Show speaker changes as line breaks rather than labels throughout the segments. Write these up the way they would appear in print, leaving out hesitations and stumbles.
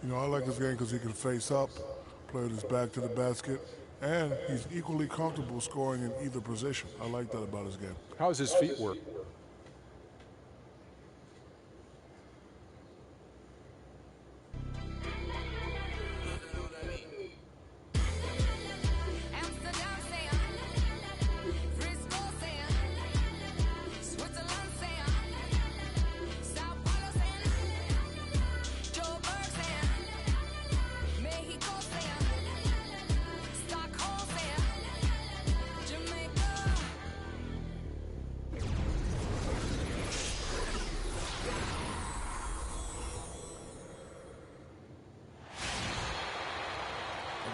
You know, I like his game because he can face up, play with his back to the basket, and he's equally comfortable scoring in either position. I like that about his game.
How's his feet work?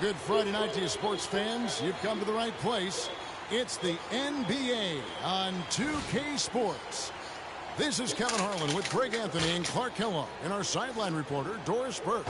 Good Friday night to you sports fans. You've come to the right place. It's the NBA on 2K Sports. This is Kevin Harlan with Greg Anthony and Clark Kellogg and our sideline reporter, Doris Burke.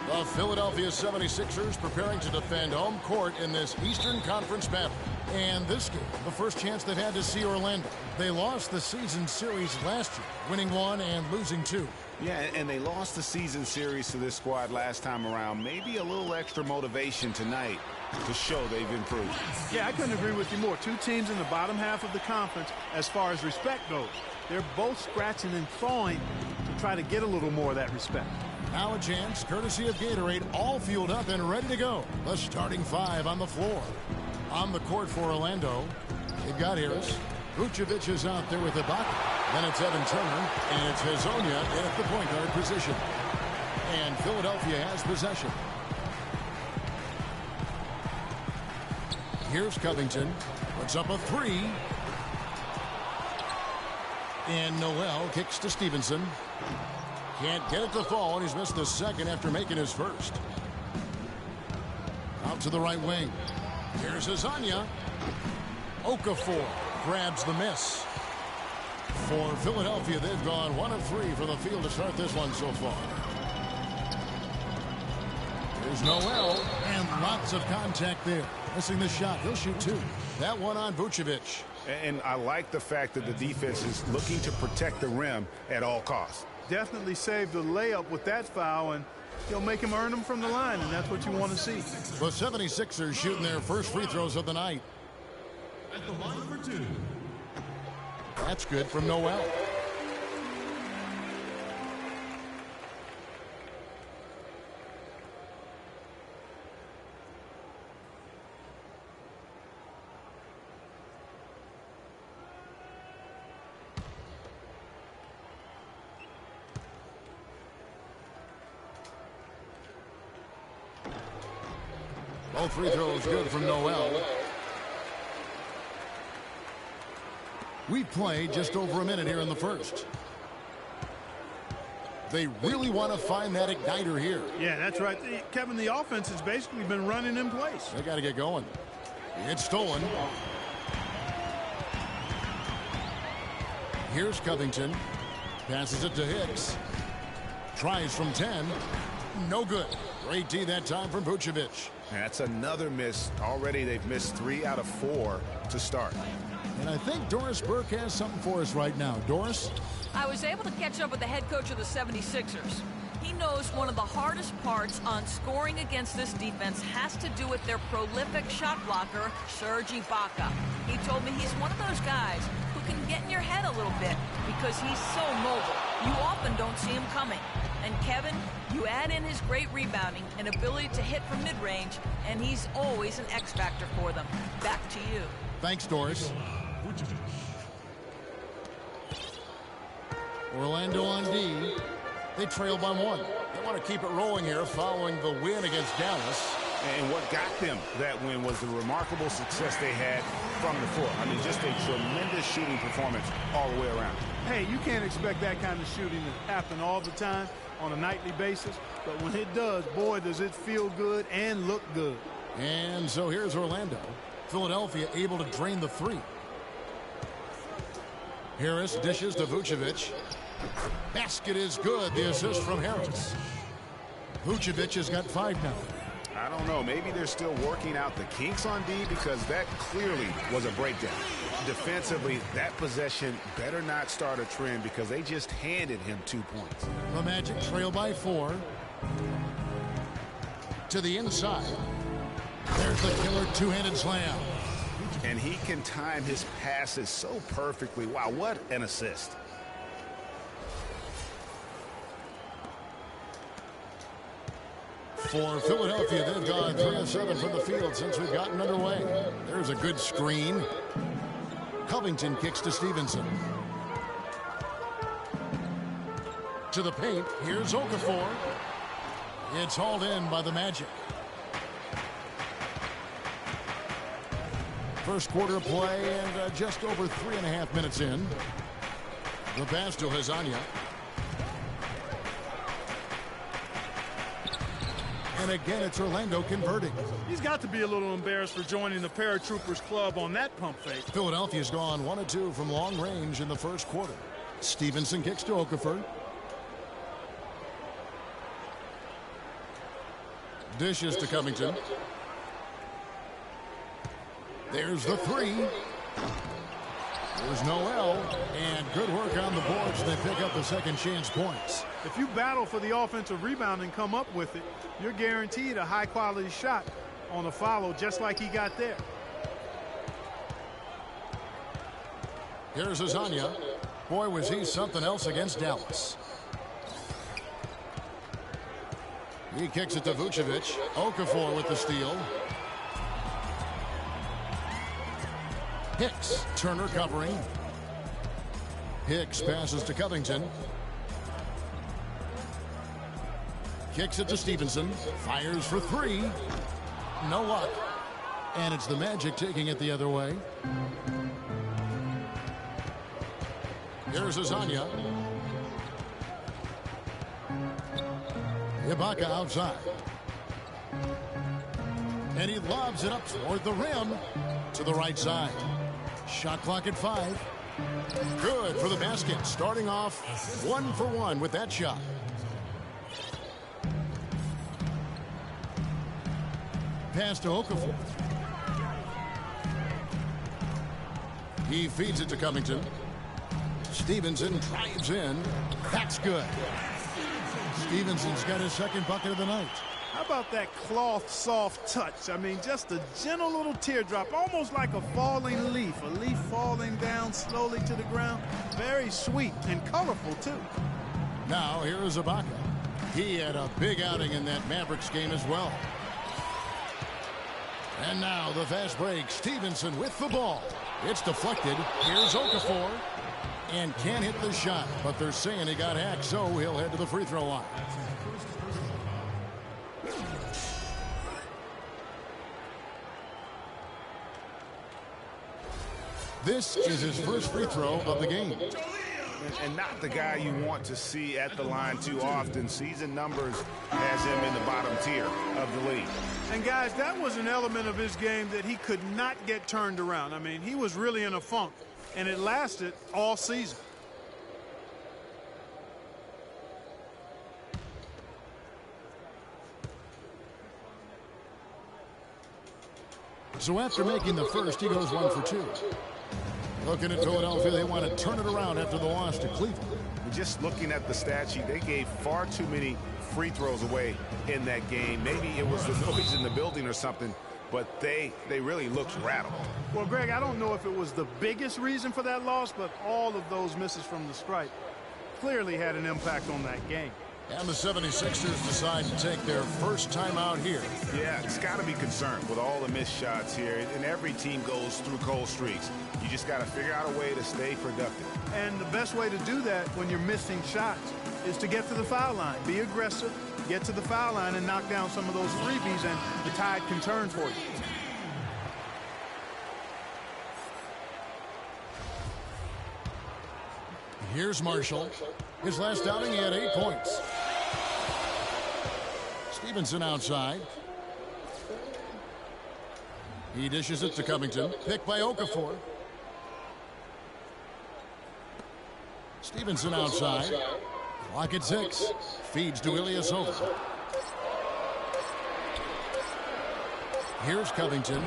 The Philadelphia 76ers preparing to defend home court in this Eastern Conference battle. And this game, the first chance they've had to see Orlando. They lost the season series last year, winning 1 and losing 2.
Yeah, and they lost the season series to this squad last time around. Maybe a little extra motivation tonight to show they've improved.
Yeah, I couldn't agree with you more. Two teams in the bottom half of the conference as far as respect goes. They're both scratching and clawing to try to get a little more of that respect.
Now a chance, courtesy of Gatorade, all fueled up and ready to go. The starting 5 on the floor. On the court for Orlando, they've got Harris. Vucevic is out there with Ibaka. Then it's Evan Turner, and it's Hezonja at the point guard position. And Philadelphia has possession. Here's Covington. Puts up a 3. And Noel kicks to Stevenson. Can't get it to fall, and he's missed the second after making his first. Out to the right wing. Here's Hezonja. Okafor grabs the miss. For Philadelphia, they've gone 1 of 3 from the field to start this one so far. Here's Noel, and lots of contact there. Missing the shot. He'll shoot 2. That one on Vucevic.
And I like the fact that the defense is looking to protect the rim at all costs.
Definitely saved the layup with that foul, and he'll make him earn them from the line, and that's what you want to see.
The 76ers shooting their first free throws of the night.
At the line for 2.
That's good from Noel. Both free throws good from Noel. We've played just over a minute here in the first. They really want to find that igniter here.
Yeah, that's right. Kevin, the offense has basically been running in place.
They got to get going. It's stolen. Here's Covington. Passes it to Hicks. Tries from 10. No good. Great D that time from Vucevic.
That's another miss. Already they've missed 3 out of 4 to start.
And I think Doris Burke has something for us right now. Doris?
I was able to catch up with the head coach of the 76ers. He knows one of the hardest parts on scoring against this defense has to do with their prolific shot blocker, Serge Ibaka. He told me he's one of those guys who can get in your head a little bit because he's so mobile. You often don't see him coming. And Kevin, you add in his great rebounding and ability to hit from mid-range, and he's always an X factor for them. Back to you.
Thanks, Doris. Orlando on D. They trail by 1. They want to keep it rolling here following the win against Dallas.
And what got them that win was the remarkable success they had from the floor. I mean, just a tremendous shooting performance all the way around.
Hey, you can't expect that kind of shooting to happen all the time on a nightly basis. But when it does, boy, does it feel good and look good.
And so here's Orlando. Philadelphia able to drain the 3. Harris dishes to Vucevic. Basket is good. The assist from Harris. Vucevic has got 5 now.
I don't know. Maybe they're still working out the kinks on D because that clearly was a breakdown. Defensively, that possession better not start a trend because they just handed him 2 points.
The Magic trail by 4. To the inside. There's the killer two-handed slam.
And he can time his passes so perfectly. Wow, what an assist.
For Philadelphia, they've gone 3 of 7 from the field since we've gotten underway. There's a good screen. Covington kicks to Stevenson. To the paint. Here's Okafor. It's hauled in by the Magic. First quarter of play and just over 3.5 minutes in. The pass to Hezonja. And again, it's Orlando converting.
He's got to be a little embarrassed for joining the Paratroopers club on that pump fake.
Philadelphia's gone 1 of 2 from long range in the first quarter. Stevenson kicks to Okafor. Dishes to Covington. There's the 3. There's Noel, and good work on the boards. They pick up the second chance points.
If you battle for the offensive rebound and come up with it, you're guaranteed a high-quality shot on a follow, just like he got there.
Here's Hezonja. Boy, was he something else against Dallas. He kicks it to Vucevic. Okafor with the steal. Hicks, Turner covering. Hicks passes to Covington. Kicks it to Stevenson. Fires for 3. No luck. And it's the Magic taking it the other way. Here's Hezonja. Ibaka outside. And he lobs it up toward the rim to the right side. Shot clock at 5. Good for the basket. Starting off 1 for 1 with that shot. Pass to Okafor. He feeds it to Covington. Stevenson drives in. That's good. Stevenson's got his second bucket of the night.
How about that cloth soft touch? I mean, just a gentle little teardrop, almost like a falling leaf. A leaf falling down slowly to the ground. Very sweet and colorful, too.
Now, here is Ibaka. He had a big outing in that Mavericks game as well. And now the fast break. Stevenson with the ball. It's deflected. Here's Okafor. And can't hit the shot, but they're saying he got hacked, so he'll head to the free throw line. This is his first free throw of the game.
And not the guy you want to see at the line too often. Season numbers has him in the bottom tier of the league.
And guys, that was an element of his game that he could not get turned around. I mean, he was really in a funk, and it lasted all season.
So after making the first, he goes 1 for 2. Looking at Philadelphia, they want to turn it around after the loss to Cleveland.
Just looking at the stat sheet, they gave far too many free throws away in that game. Maybe it was the noise in the building or something, but they really looked rattled.
Well, Greg, I don't know if it was the biggest reason for that loss, but all of those misses from the stripe clearly had an impact on that game.
And the 76ers decide to take their first time out here.
Yeah, it's got to be concerned with all the missed shots here. And every team goes through cold streaks. You just got to figure out a way to stay productive.
And the best way to do that when you're missing shots is to get to the foul line. Be aggressive, get to the foul line, and knock down some of those freebies, and the tide can turn for you.
Here's Marshall. His last outing, he had 8 points. Stevenson outside. He dishes it to Covington. Picked by Okafor. Stevenson outside. Clock at 6. Feeds to Ilyasova. Here's Covington.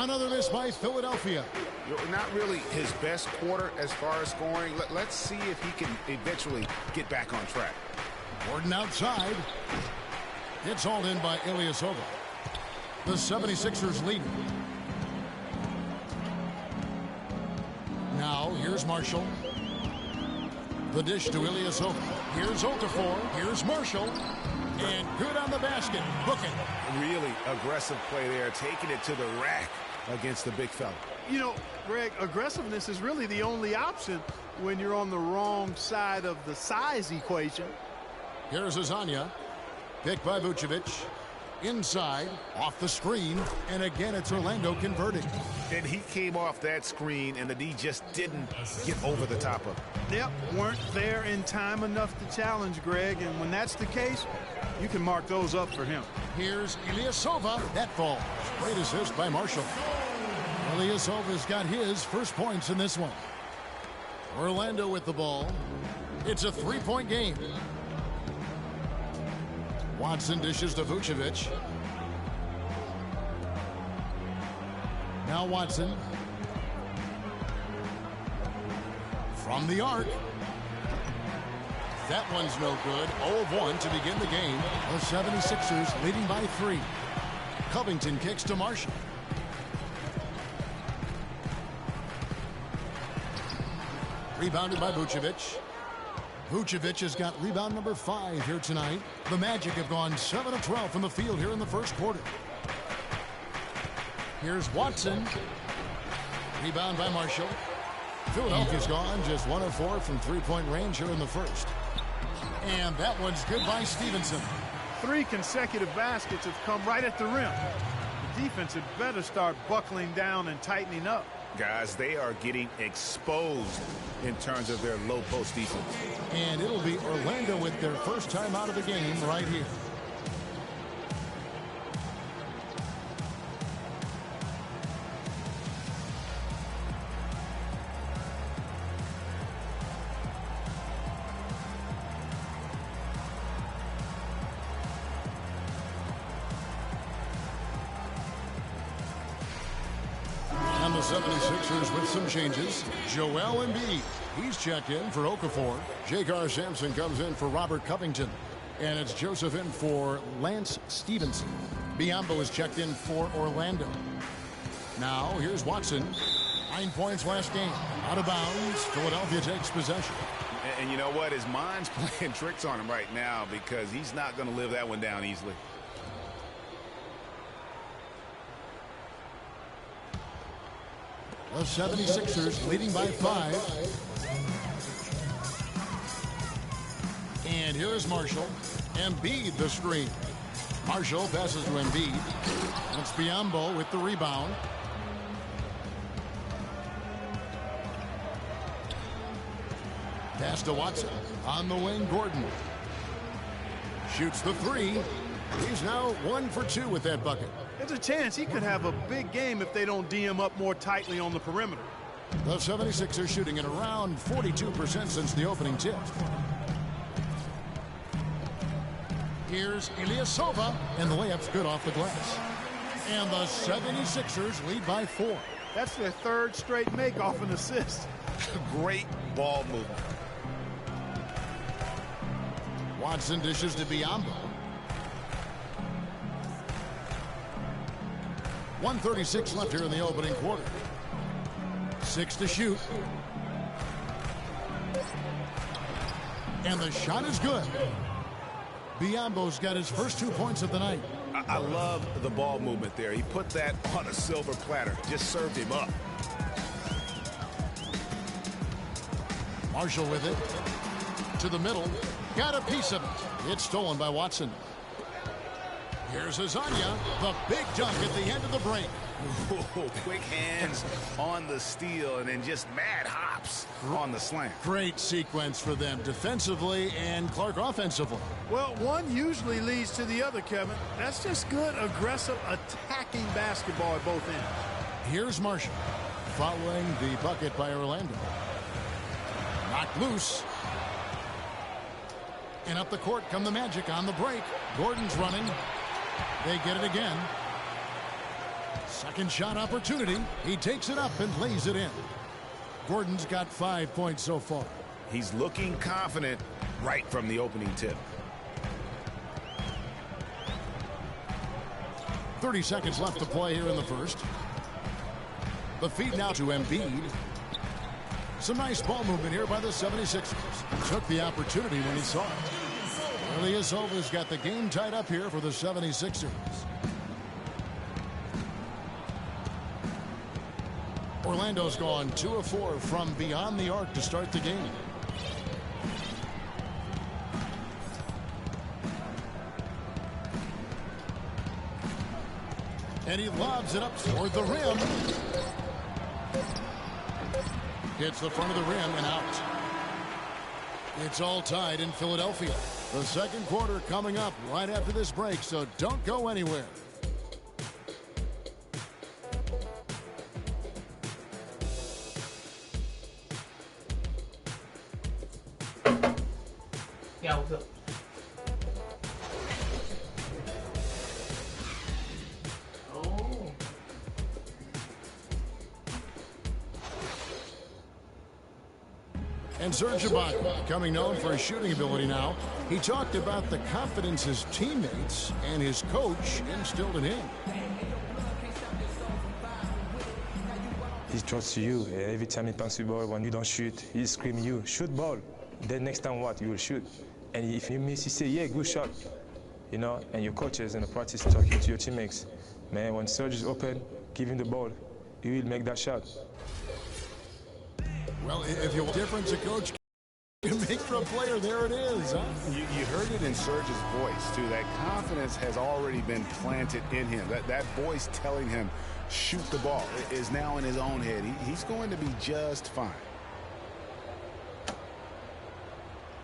Another miss by Philadelphia.
Not really his best quarter as far as scoring. Let's see if he can eventually get back on track.
Gordon outside. It's hauled in by Ilyasova. The 76ers lead. Now, here's Marshall. The dish to Ilyasova. Here's Okafor. Here's Marshall. And good on the basket. Book it.
Really aggressive play there, taking it to the rack against the big fella.
You know, Greg, aggressiveness is really the only option when you're on the wrong side of the size equation.
Here's Azania. Picked by Vucevic. Inside, off the screen, and again it's Orlando converting.
And he came off that screen, and the D just didn't get over the top of it.
Yep, weren't there in time enough to challenge, Greg, and when that's the case, you can mark those up for him.
Here's Ilyasova. That falls. Great assist by Marshall. Ilyasova's got his first points in this one. Orlando with the ball. It's a three-point game. Watson dishes to Vucevic. Now Watson. From the arc. That one's no good. 0-1 to begin the game. The 76ers leading by 3. Covington kicks to Marshall. Rebounded by Vucevic. Vucevic has got rebound number 5 here tonight. The Magic have gone 7 of 12 from the field here in the first quarter. Here's Watson. Rebound by Marshall. Philadelphia's gone just 1 of 4 from three-point range here in the first. And that one's good by Stevenson.
3 consecutive baskets have come right at the rim. The defense had better start buckling down and tightening up.
Guys, they are getting exposed in terms of their low post defense.
And it'll be Orlando with their first time out of the game right here. And the 76ers with some changes. Joel Embiid, he's checked in for Okafor. J.K. Sampson comes in for Robert Covington. And it's Joseph in for Lance Stevenson. Biyombo is checked in for Orlando. Now, here's Watson. 9 points last game. Out of bounds. Philadelphia takes possession.
And you know what? His mind's playing tricks on him right now because he's not going to live that one down easily.
The 76ers leading by 5. And here is Marshall. Embiid the screen. Marshall passes to Embiid. It's Biyombo with the rebound. Pass to Watson. On the wing, Gordon. Shoots the 3. He's now 1 for 2 with that bucket.
There's a chance he could have a big game if they don't D him up more tightly on the perimeter.
The 76ers shooting at around 42% since the opening tip. Here's Ilyasova, and the layup's good off the glass. And the 76ers lead by 4.
That's their 3rd straight make off an assist.
Great ball movement.
Watson dishes to Biyombo. 1:36 left here in the opening quarter. 6 to shoot. And the shot is good. Biyombo's got his first 2 points of the night.
I love the ball movement there. He put that on a silver platter. Just served him up.
Marshall with it. To the middle. Got a piece of it. It's stolen by Watson. Here's Azania. The big dunk at the end of the break.
Ooh, quick hands on the steal and then just mad hops on the slam.
Great sequence for them defensively and Clark offensively.
Well, one usually leads to the other, Kevin. That's just good, aggressive, attacking basketball at both ends.
Here's Marshall following the bucket by Orlando. Knocked loose. And up the court come the Magic on the break. Gordon's running. They get it again. Second shot opportunity. He takes it up and lays it in. Gordon's got 5 points so far.
He's looking confident right from the opening tip.
30 seconds left to play here in the first. The feed now to Embiid. Some nice ball movement here by the 76ers. Took the opportunity when he saw it. Ilyasova's got the game tied up here for the 76ers. Orlando's gone 2 of 4 from beyond the arc to start the game. And he lobs it up toward the rim. Hits the front of the rim and out. It's all tied in Philadelphia. The second quarter coming up right after this break, so don't go anywhere.
Yeah, what's up? Oh.
And Serge Ibaka, becoming known for his shooting ability now, he talked about the confidence his teammates and his coach instilled in him.
He trusts you. Every time he passes the ball, when you don't shoot, he screams you, shoot ball. Then next time what? You will shoot. And if you miss, he say, yeah, good shot. You know, and your coaches in the practice talking to your teammates. Man, when Serge is open, give him the ball. He will make that shot.
Well, if your difference a coach can make for a player, there it is. Huh?
You heard it in Serge's voice, too. That confidence has already been planted in him. That voice telling him, shoot the ball, is now in his own head. He's going to be just fine.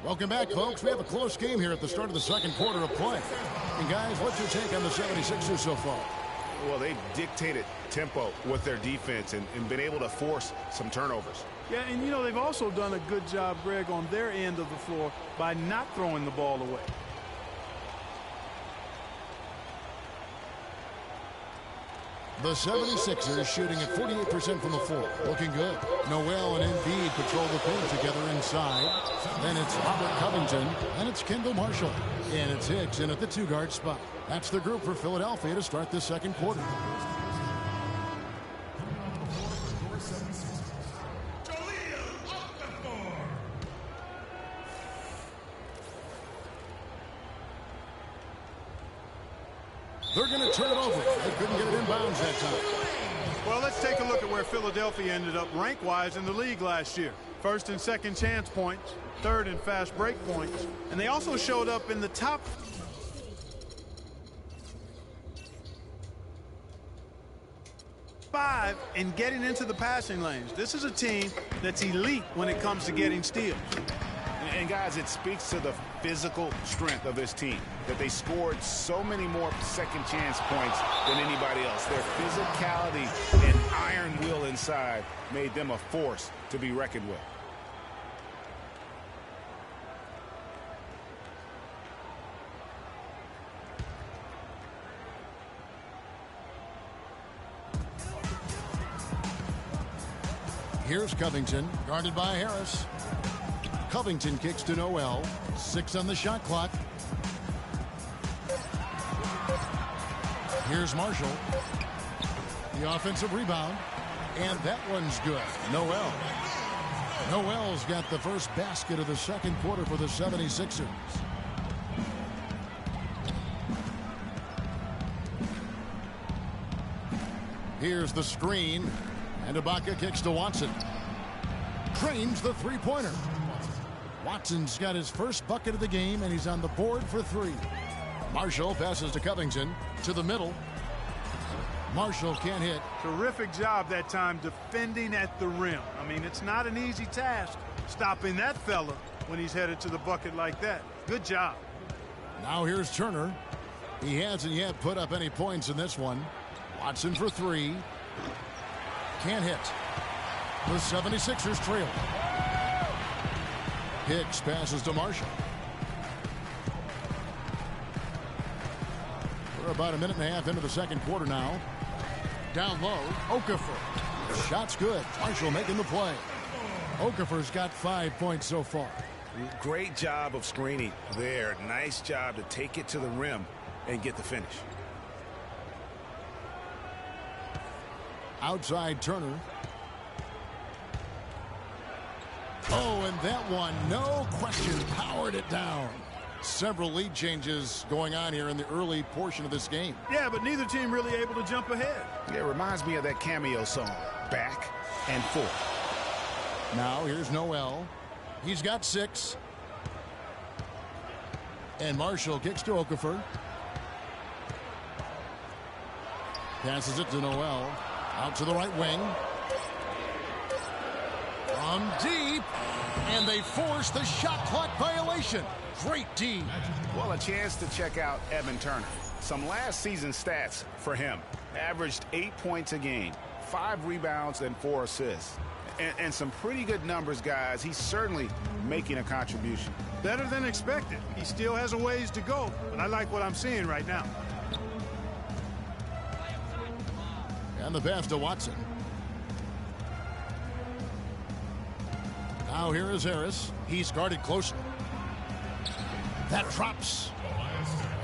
Welcome back, folks. We have a close game here at the start of the second quarter of play. And, guys, what's your take on the 76ers so far?
Well, they've dictated tempo with their defense and been able to force some turnovers.
Yeah, and, you know, they've also done a good job, Greg, on their end of the floor by not throwing the ball away.
The 76ers shooting at 48% from the floor. Looking good. Noel and Embiid patrol the paint together inside. Then it's Robert Covington, and it's Kendall Marshall. And it's Hicks in at the two-guard spot. That's the group for Philadelphia to start the second quarter. They're going to turn it over. They couldn't get it inbounds that time.
Well, let's take a look at where Philadelphia ended up rank-wise in the league last year. First and second chance points, third in fast break points, and they also showed up in the top 5 in getting into the passing lanes. This is a team that's elite when it comes to getting steals.
And, guys, it speaks to the physical strength of this team, that they scored so many more second chance points than anybody else. Their physicality and iron will inside made them a force to be reckoned with.
Here's Covington, guarded by Harris. Covington kicks to Noel. 6 on the shot clock. Here's Marshall. The offensive rebound. And that one's good. Noel. Noel's got the first basket of the second quarter for the 76ers. Here's the screen. And Ibaka kicks to Watson. Drains the three-pointer. Watson's got his first bucket of the game, and he's on the board for 3. Marshall passes to Covington to the middle. Marshall can't hit.
Terrific job that time defending at the rim. I mean, it's not an easy task stopping that fella when he's headed to the bucket like that. Good job.
Now here's Turner. He hasn't yet put up any points in this one. Watson for 3. Can't hit. The 76ers trail. Hicks passes to Marshall. We're about a minute and a half into the second quarter now. Down low, Okafor. Shot's good. Marshall making the play. Okafor's got 5 points so far.
Great job of screening there. Nice job to take it to the rim and get the finish.
Outside Turner. Oh, and that one, no question, powered it down. Several lead changes going on here in the early portion of this game.
Yeah, but neither team really able to jump ahead.
Yeah, it reminds me of that Cameo song, Back and Forth.
Now here's Noel. He's got 6. And Marshall kicks to Okafor. Passes it to Noel. Out to the right wing. From deep. And they force the shot clock violation. Great D.
Well, a chance to check out Evan Turner. Some last season stats for him. Averaged 8 points a game, 5 rebounds, and 4 assists. And some pretty good numbers, guys. He's certainly making a contribution.
Better than expected. He still has a ways to go, but I like what I'm seeing right now.
And the pass to Watson. Now here is Harris. He's guarded closely. That drops.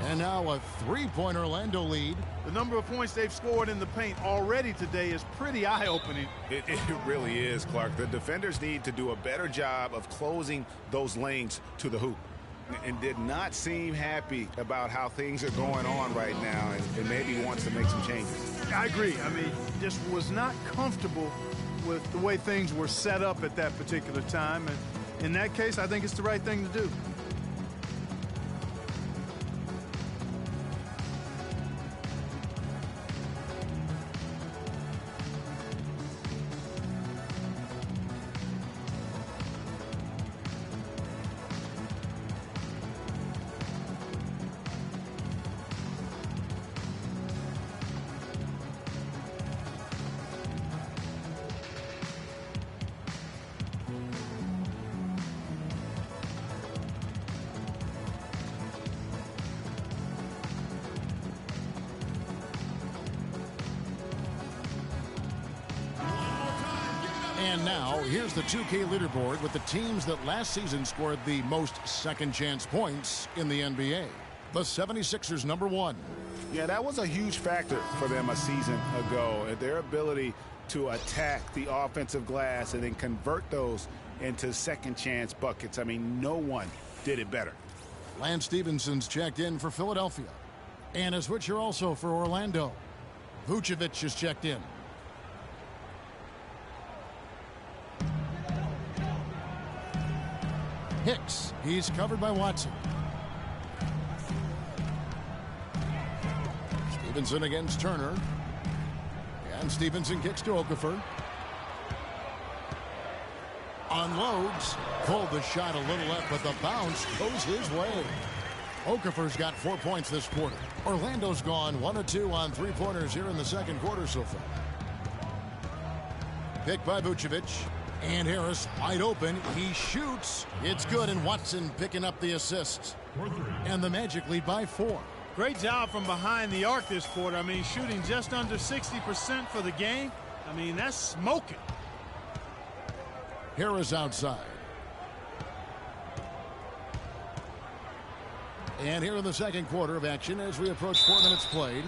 And now a 3-point Orlando lead.
The number of points they've scored in the paint already today is pretty eye-opening.
It really is, Clark. The defenders need to do a better job of closing those lanes to the hoop. And did not seem happy about how things are going on right now, and maybe wants to make some changes.
I agree. I mean, just was not comfortable with the way things were set up at that particular time. And in that case, I think it's the right thing to do.
And now, here's the 2K leaderboard with the teams that last season scored the most second-chance points in the NBA. The 76ers, number 1.
Yeah, that was a huge factor for them a season ago. Their ability to attack the offensive glass and then convert those into second-chance buckets. I mean, no one did it better.
Lance Stephenson's checked in for Philadelphia. And a switcher also for Orlando. Vucevic is checked in. Hicks, he's covered by Watson. Stevenson against Turner. And Stevenson kicks to Okafor. Unloads. Pulled the shot a little left, but the bounce goes his way. Okafor's got 4 points this quarter. Orlando's gone 1 of 2 on three-pointers here in the second quarter so far. Picked by Vucevic. And Harris wide open. He shoots. It's good, and Watson picking up the assist. And the Magic lead by 4.
Great job from behind the arc this quarter. I mean, shooting just under 60% for the game. I mean, that's smoking.
Harris outside. And here in the second quarter of action as we approach 4 minutes played.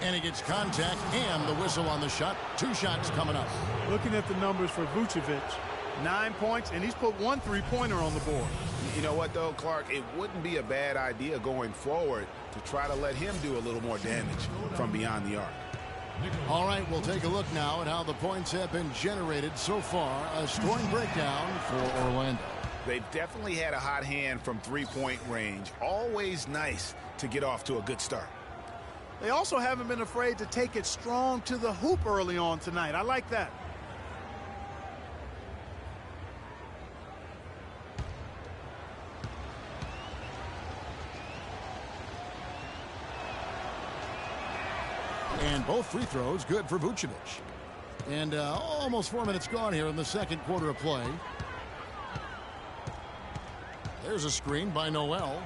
And he gets contact and the whistle on the shot. 2 shots coming up.
Looking at the numbers for Vucevic, 9 points, and he's put 1 3-pointer on the board.
You know what, though, Clark? It wouldn't be a bad idea going forward to try to let him do a little more damage from beyond the arc.
All right, we'll take a look now at how the points have been generated so far. A scoring breakdown for Orlando.
They've definitely had a hot hand from three-point range. Always nice to get off to a good start.
They also haven't been afraid to take it strong to the hoop early on tonight. I like that.
And both free throws good for Vucevic. And almost 4 minutes gone here in the second quarter of play. There's a screen by Noel.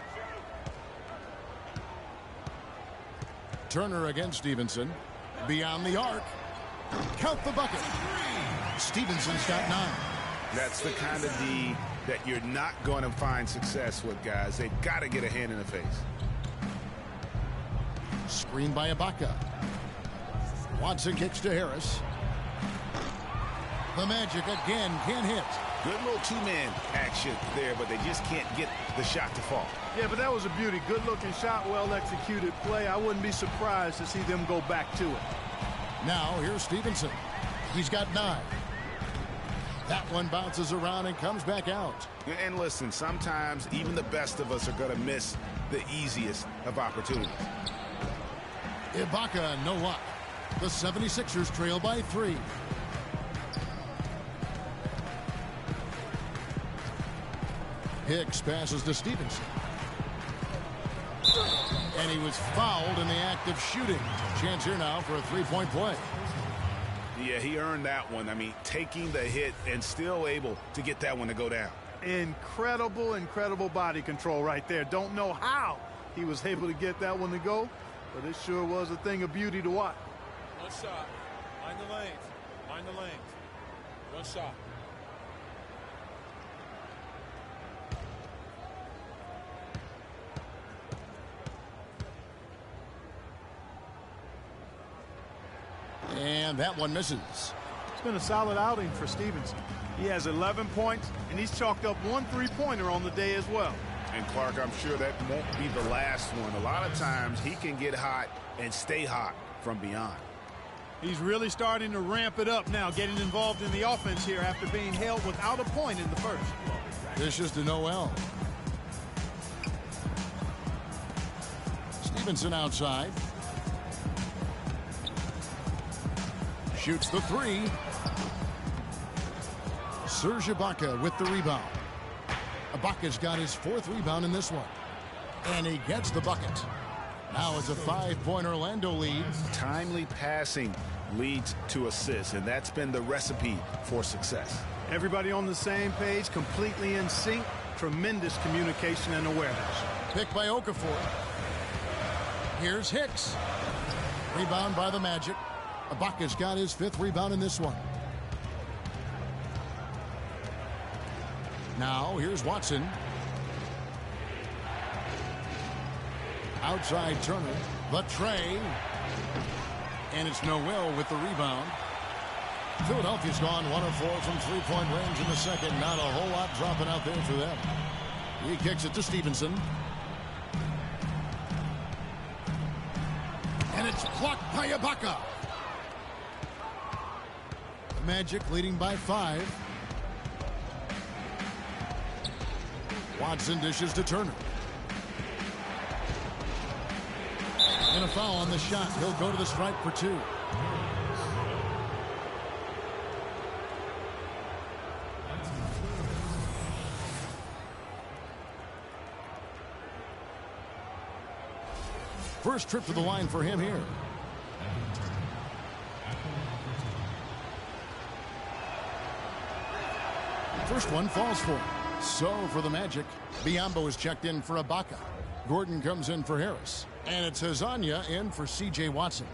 Turner against Stevenson. Beyond the arc. Count the bucket. Stevenson's got 9.
That's the kind of D that you're not going to find success with, guys. They've got to get a hand in the face.
Screen by Ibaka. Watson kicks to Harris. The Magic again can't hit.
Good little two-man action there, but they just can't get the shot to fall.
Yeah, but that was a beauty. Good-looking shot, well-executed play. I wouldn't be surprised to see them go back to it.
Now here's Stevenson. He's got 9. That one bounces around and comes back out.
And listen, sometimes even the best of us are going to miss the easiest of opportunities.
Ibaka, no luck. The 76ers trail by 3. Hicks passes to Stevenson. And he was fouled in the act of shooting. Chance here now for a three-point play.
Yeah, he earned that one. I mean, taking the hit and still able to get that one to go down.
Incredible, incredible body control right there. Don't know how he was able to get that one to go, but it sure was a thing of beauty to watch.
One shot. Mind the lanes. Mind the lanes. One shot.
And that one misses.
It's been a solid outing for Stevenson. He has 11 points, and he's chalked up 1 3-pointer on the day as well.
And Clark, I'm sure that won't be the last one. A lot of times he can get hot and stay hot from beyond.
He's really starting to ramp it up now, getting involved in the offense here after being held without a point in the first.
Dishes to Noel. Stevenson outside. Shoots the 3. Serge Ibaka with the rebound. Ibaka's got his 4th rebound in this one. And he gets the bucket. Now it's a 5-point Orlando lead.
Timely passing leads to assists, and that's been the recipe for success.
Everybody on the same page, completely in sync. Tremendous communication and awareness.
Pick by Okafor. Here's Hicks. Rebound by the Magic. Ibaka's got his 5th rebound in this one. Now here's Watson. Outside Turner. The tray. And it's Noel with the rebound. Philadelphia's gone 1 of 4 from 3-point range in the second. Not a whole lot dropping out there for them. He kicks it to Stevenson. And it's blocked by Ibaka. Magic leading by 5. Watson dishes to Turner. And a foul on the shot. He'll go to the stripe for 2. First trip to the line for him here. First one falls for him. So for the Magic, Biyombo is checked in for Ibaka. Gordon comes in for Harris. And it's Hezonja in for C.J. Watson.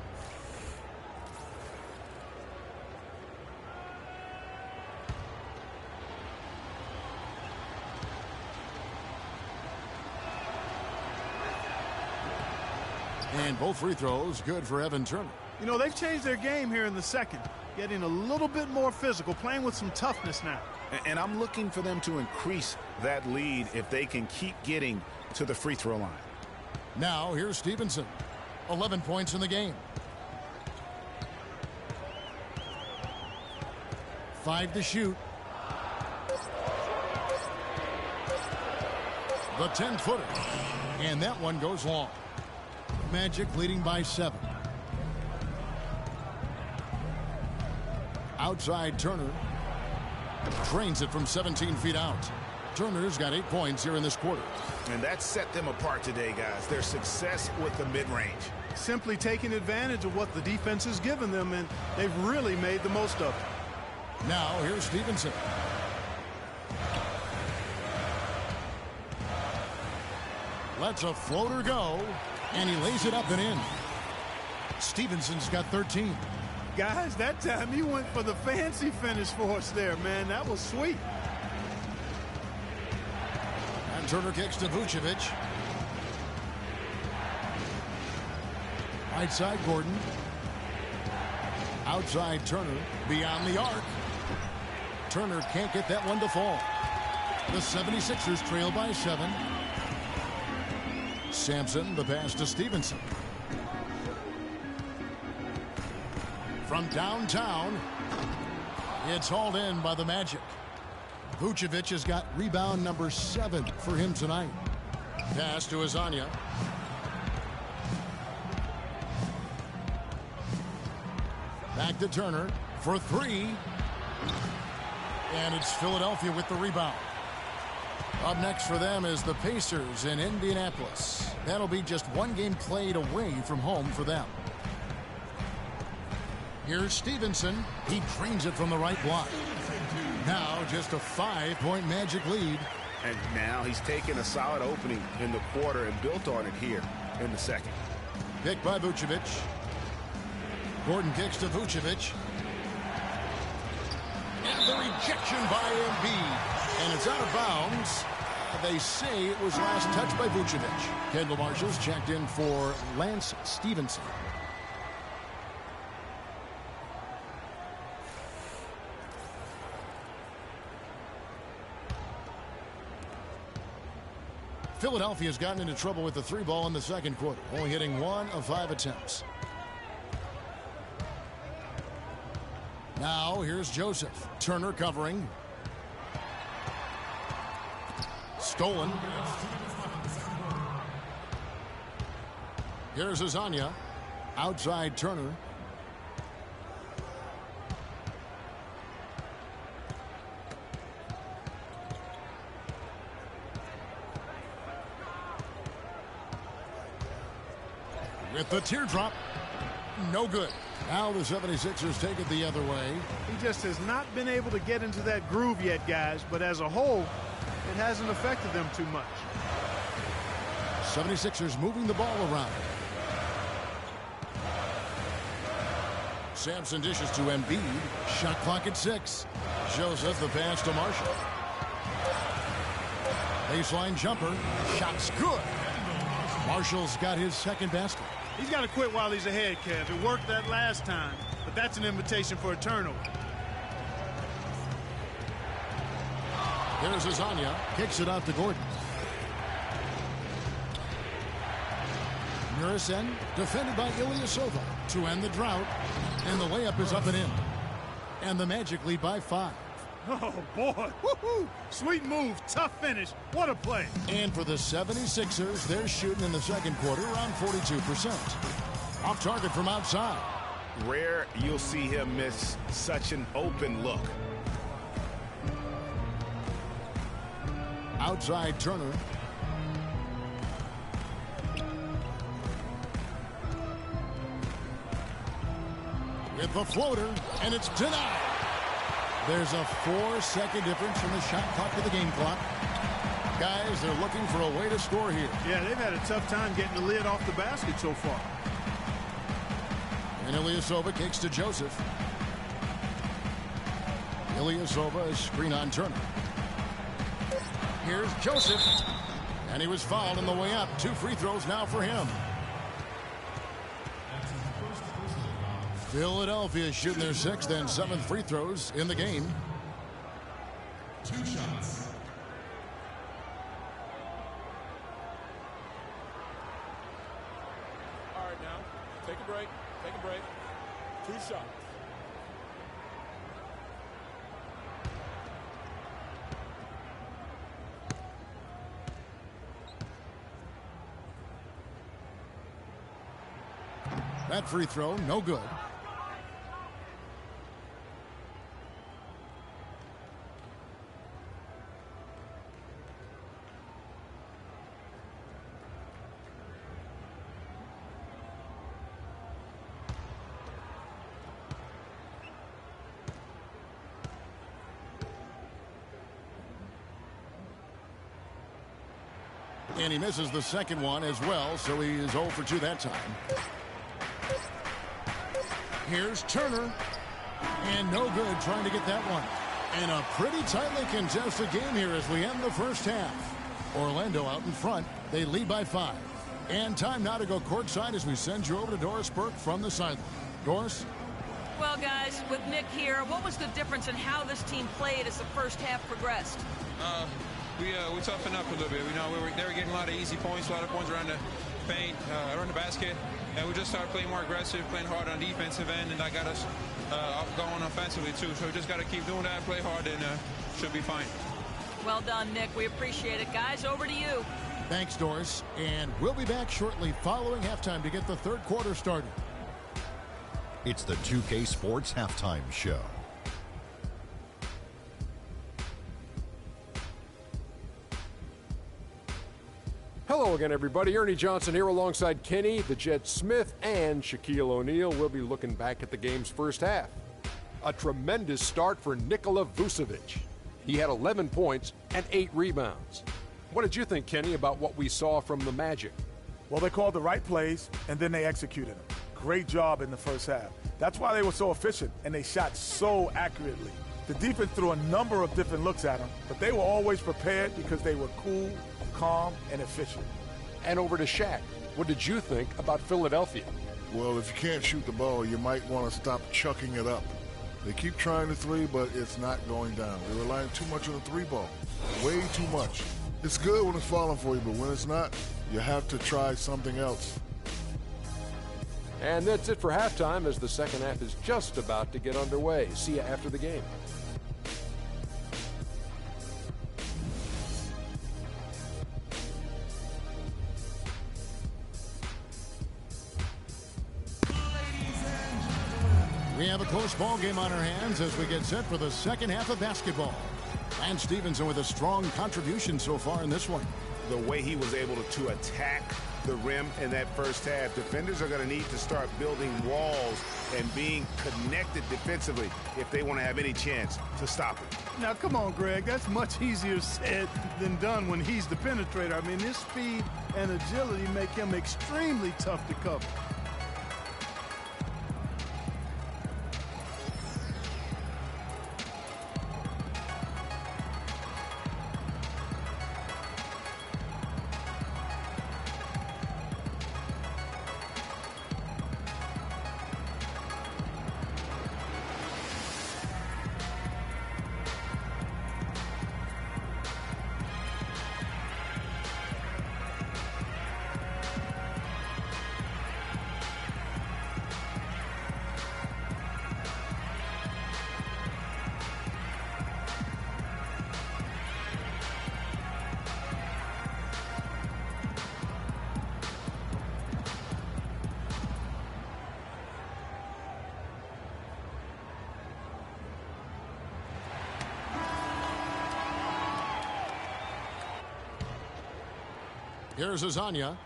And both free throws good for Evan Turner.
You know, they've changed their game here in the second, getting a little bit more physical, playing with some toughness now.
And I'm looking for them to increase that lead if they can keep getting to the free throw line.
Now here's Stevenson. 11 points in the game. 5 to shoot. The 10-footer. And that one goes long. Magic leading by 7. Outside Turner. Drains it from 17 feet out. Turner's got 8 points here in this quarter.
And that set them apart today, guys. Their success with the mid-range.
Simply taking advantage of what the defense has given them, and they've really made the most of it.
Now here's Stevenson. Lets a floater go, and he lays it up and in. Stevenson's got 13.
Guys, that time he went for the fancy finish for us there, man. That was sweet.
And Turner kicks to Vucevic. Right side, Gordon. Outside, Turner. Beyond the arc. Turner can't get that one to fall. The 76ers trail by 7. Sampson, the pass to Stevenson. From downtown, it's hauled in by the Magic. Vucevic has got rebound number 7 for him tonight. Pass to Azania. Back to Turner for 3. And it's Philadelphia with the rebound. Up next for them is the Pacers in Indianapolis. That'll be just one game played away from home for them. Here's Stevenson. He drains it from the right block. Now just a 5-point Magic lead.
And now he's taken a solid opening in the quarter and built on it here in the second.
Picked by Vucevic. Gordon kicks to Vucevic. And the rejection by Embiid. And it's out of bounds. They say it was last touched by Vucevic. Kendall Marshall's checked in for Lance Stevenson. Philadelphia's gotten into trouble with the 3 ball in the second quarter, only hitting 1 of 5 attempts. Now here's Joseph. Turner covering. Stolen. Here's Azania. Outside Turner. With the teardrop. No good. Now the 76ers take it the other way.
He just has not been able to get into that groove yet, guys. But as a whole, it hasn't affected them too much.
76ers moving the ball around. Sampson dishes to Embiid. Shot clock at 6. Joseph the pass to Marshall. Baseline jumper. Shot's good. Marshall's got his second basket.
He's got to quit while he's ahead, Kev. It worked that last time, but that's an invitation for a turnover.
There's Azania. Kicks it out to Gordon. Murison defended by Ilyasova to end the drought. And the layup is up and in. And the Magic lead by 5.
Oh, boy. Woo-hoo. Sweet move. Tough finish. What a play.
And for the 76ers, they're shooting in the second quarter around 42%. Off target from outside.
Rare you'll see him miss such an open look.
Outside Turner. With the floater, and it's denied. There's a 4-second difference from the shot clock to the game clock. Guys, they're looking for a way to score here.
Yeah, they've had a tough time getting the lid off the basket so far.
And Ilyasova kicks to Joseph. Ilyasova is screen on Turner. Here's Joseph. And he was fouled on the way up. 2 free throws now for him. Philadelphia shooting their 6th and 7th free throws in the game.
2 shots.
All right, now, take a break. Take a break. 2 shots.
That free throw, no good. And he misses the second one as well, so he is 0 for 2 that time. Here's Turner. And no good trying to get that one. And a pretty tightly contested game here as we end the first half. Orlando out in front. They lead by 5. And time now to go courtside as we send you over to Doris Burke from the sideline. Doris?
Well, guys, with Nick here, what was the difference in how this team played as the first half progressed?
We toughened up a little bit. They were getting a lot of easy points, a lot of points around the paint, around the basket. And we just started playing more aggressive, playing hard on defensive end, and that got us going offensively, too. So we just got to keep doing that, play hard, and should be fine.
Well done, Nick. We appreciate it. Guys, over to you.
Thanks, Doris. And we'll be back shortly following halftime to get the third quarter started.
It's the 2K Sports Halftime Show.
Hello again, everybody. Ernie Johnson here alongside Kenny, the Jet Smith, and Shaquille O'Neal. We'll be looking back at the game's first half. A tremendous start for Nikola Vucevic. He had 11 points and 8 rebounds. What did you think, Kenny, about what we saw from the Magic?
Well, they called the right plays, and then they executed them. Great job in the first half. That's why they were so efficient, and they shot so accurately. The defense threw a number of different looks at them, but they were always prepared because they were cool, calm, and efficient.
And over to Shaq. What did you think about Philadelphia?
Well, if you can't shoot the ball, you might want to stop chucking it up. They keep trying the three, but it's not going down. They're relying too much on the three ball. Way too much. It's good when it's falling for you, but when it's not, you have to try something else.
And that's it for halftime as the second half is just about to get underway. See you after the game.
We have a close ball game on our hands as we get set for the second half of basketball. Lance Stevenson with a strong contribution so far in this one.
The way he was able to attack the rim in that first half, defenders are going to need to start building walls and being connected defensively if they want to have any chance to stop it.
Now, come on, Greg. That's much easier said than done when he's the penetrator. I mean, his speed and agility make him extremely tough to cover.
Here's Hezonja.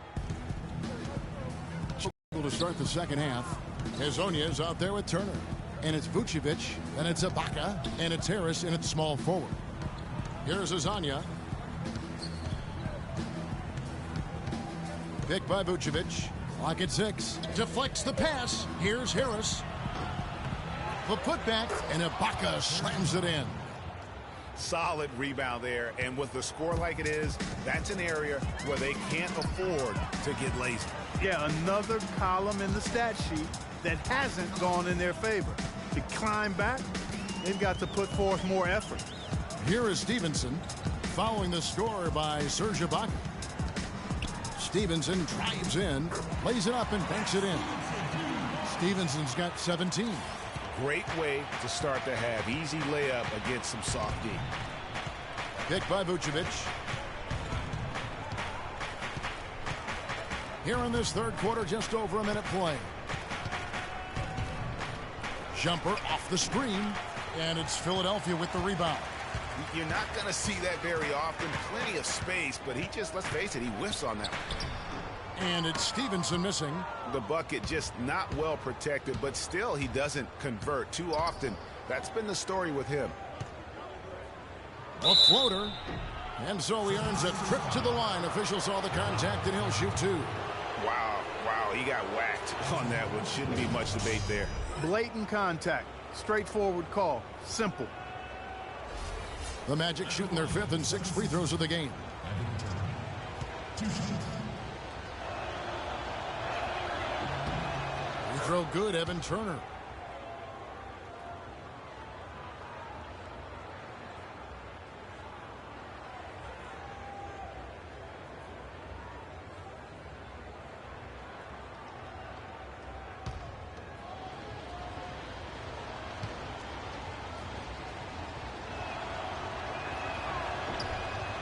To start the second half. Hezonja is out there with Turner. And it's Vucevic. And it's Ibaka. And it's Harris. And it's small forward. Here's Hezonja. Picked by Vucevic. Clock at 6. Deflects the pass. Here's Harris. The putback. And Ibaka slams it in.
Solid rebound there, and with the score like it is, that's an area where they can't afford to get lazy.
Yeah, another column in the stat sheet that hasn't gone in their favor. To climb back, they've got to put forth more effort.
Here is Stevenson, following the score by Serge Ibaka. Stevenson drives in, lays it up, and banks it in. Stevenson's got 17.
Great way to start the half. Easy layup against some soft D.
Picked by Vucevic. Here in this third quarter, just over a minute play. Jumper off the screen, and it's Philadelphia with the rebound.
You're not going to see that very often. Plenty of space, but he just, let's face it, he whiffs on that one.
And it's Stevenson missing.
The bucket just not well protected, but still he doesn't convert too often. That's been the story with him.
A floater. And so he earns a trip to the line. Official saw the contact, and he'll shoot two.
Wow, he got whacked on that one. Shouldn't be much debate there.
Blatant contact. Straightforward call. Simple.
The Magic shooting their 5th and 6th free throws of the game. Free throw good, Evan Turner.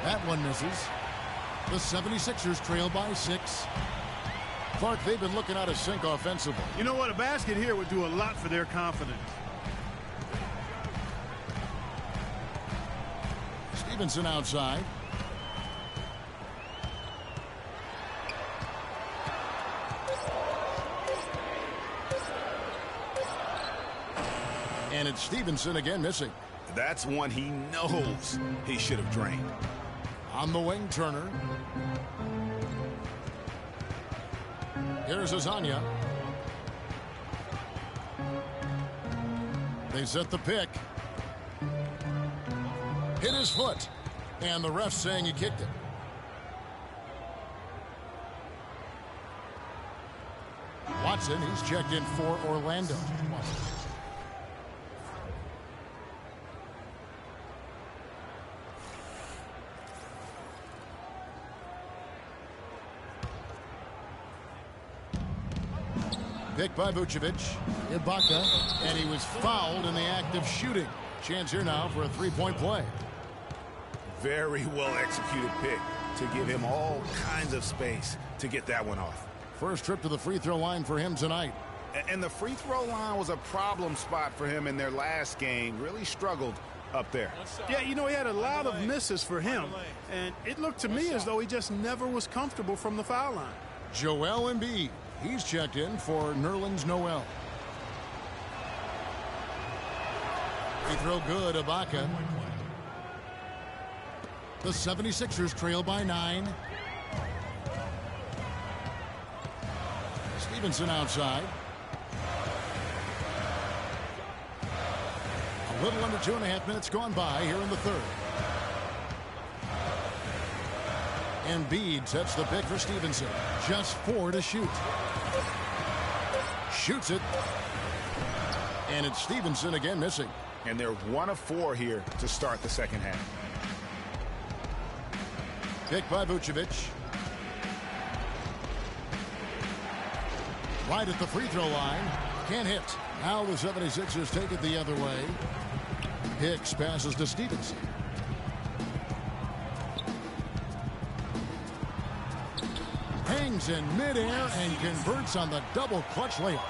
That one misses. The 76ers trail by 6. Clark, they've been looking out of sync offensively.
You know what? A basket here would do a lot for their confidence.
Stevenson outside. And it's Stevenson again missing.
That's one he knows he should have drained.
On the wing, Turner. Here's Azania. They set the pick. Hit his foot. And the ref saying he kicked it. Watson, he's checked in for Orlando. Picked by Vucevic. Ibaka. And he was fouled in the act of shooting. Chance here now for a three-point play.
Very well executed pick to give him all kinds of space to get that one off.
First trip to the free throw line for him tonight.
And the free throw line was a problem spot for him in their last game. Really struggled up there.
Yeah, you know, he had a lot of misses for him. And it looked to me as though he just never was comfortable from the foul line.
Joel Embiid. He's checked in for Nerlens Noel. Free throw good, Ibaka. The 76ers trail by 9. Stevenson outside. A little under 2.5 minutes gone by here in the third. Embiid sets the pick for Stevenson. Just 4 to shoot. Shoots it. And it's Stevenson again missing.
And they're 1 of 4 here to start the second half.
Picked by Vucevic. Right at the free throw line. Can't hit. Now the 76ers take it the other way. Hicks passes to Stevenson. Hangs in midair and converts on the double clutch layup.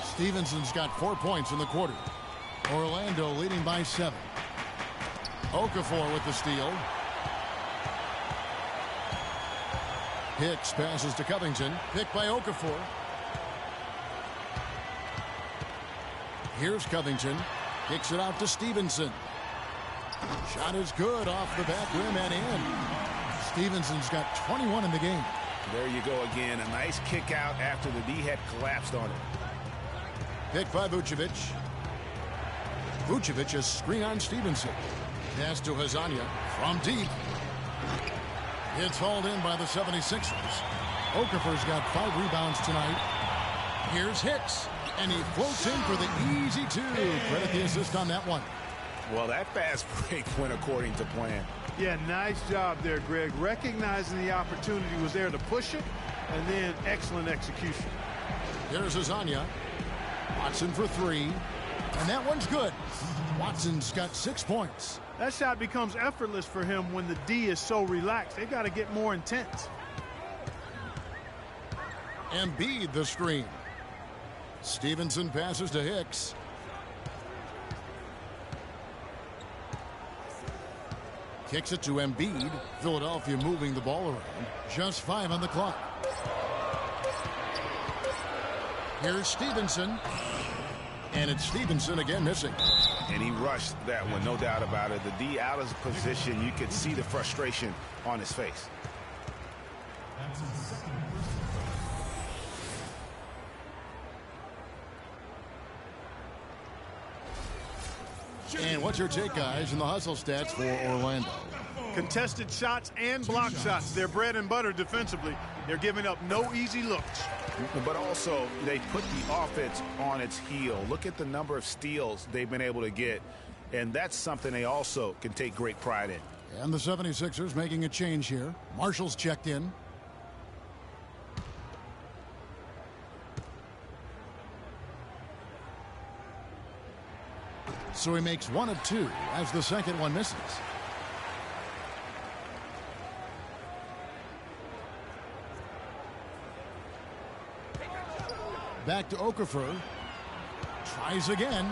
Stevenson's got 4 points in the quarter. Orlando leading by 7. Okafor with the steal. Hicks passes to Covington. Picked by Okafor. Here's Covington. Kicks it out to Stevenson. Shot is good off the back rim and in. Stevenson's got 21 in the game.
There you go again. A nice kick out after the D had collapsed on it.
Picked by Vucevic. Vucevic is screen on Stevenson. Pass to Hazania from deep. It's hauled in by the 76ers. Okafor's got 5 rebounds tonight. Here's Hicks. And he floats in for the easy 2. Credit the assist on that one.
Well, that fast break went according to plan.
Yeah, nice job there, Greg. Recognizing the opportunity was there to push it, and then excellent execution.
Here's Azania. Watson for 3. And that one's good. Watson's got 6 points.
That shot becomes effortless for him when the D is so relaxed. They've got to get more intense.
Embiid the screen. Stevenson passes to Hicks. Kicks it to Embiid. Philadelphia moving the ball around. Just 5 on the clock. Here's Stevenson. And it's Stevenson again missing.
And he rushed that one, no doubt about it. The D out of position. You could see the frustration on his face.
And what's your take, guys, in the hustle stats for Orlando?
Contested shots and block shots. They're bread and butter defensively. They're giving up no easy looks.
But also, they put the offense on its heel. Look at the number of steals they've been able to get. And that's something they also can take great pride in.
And the 76ers making a change here. Marshall's checked in. So he makes 1 of 2 as the second one misses. Back to Okafor. Tries again.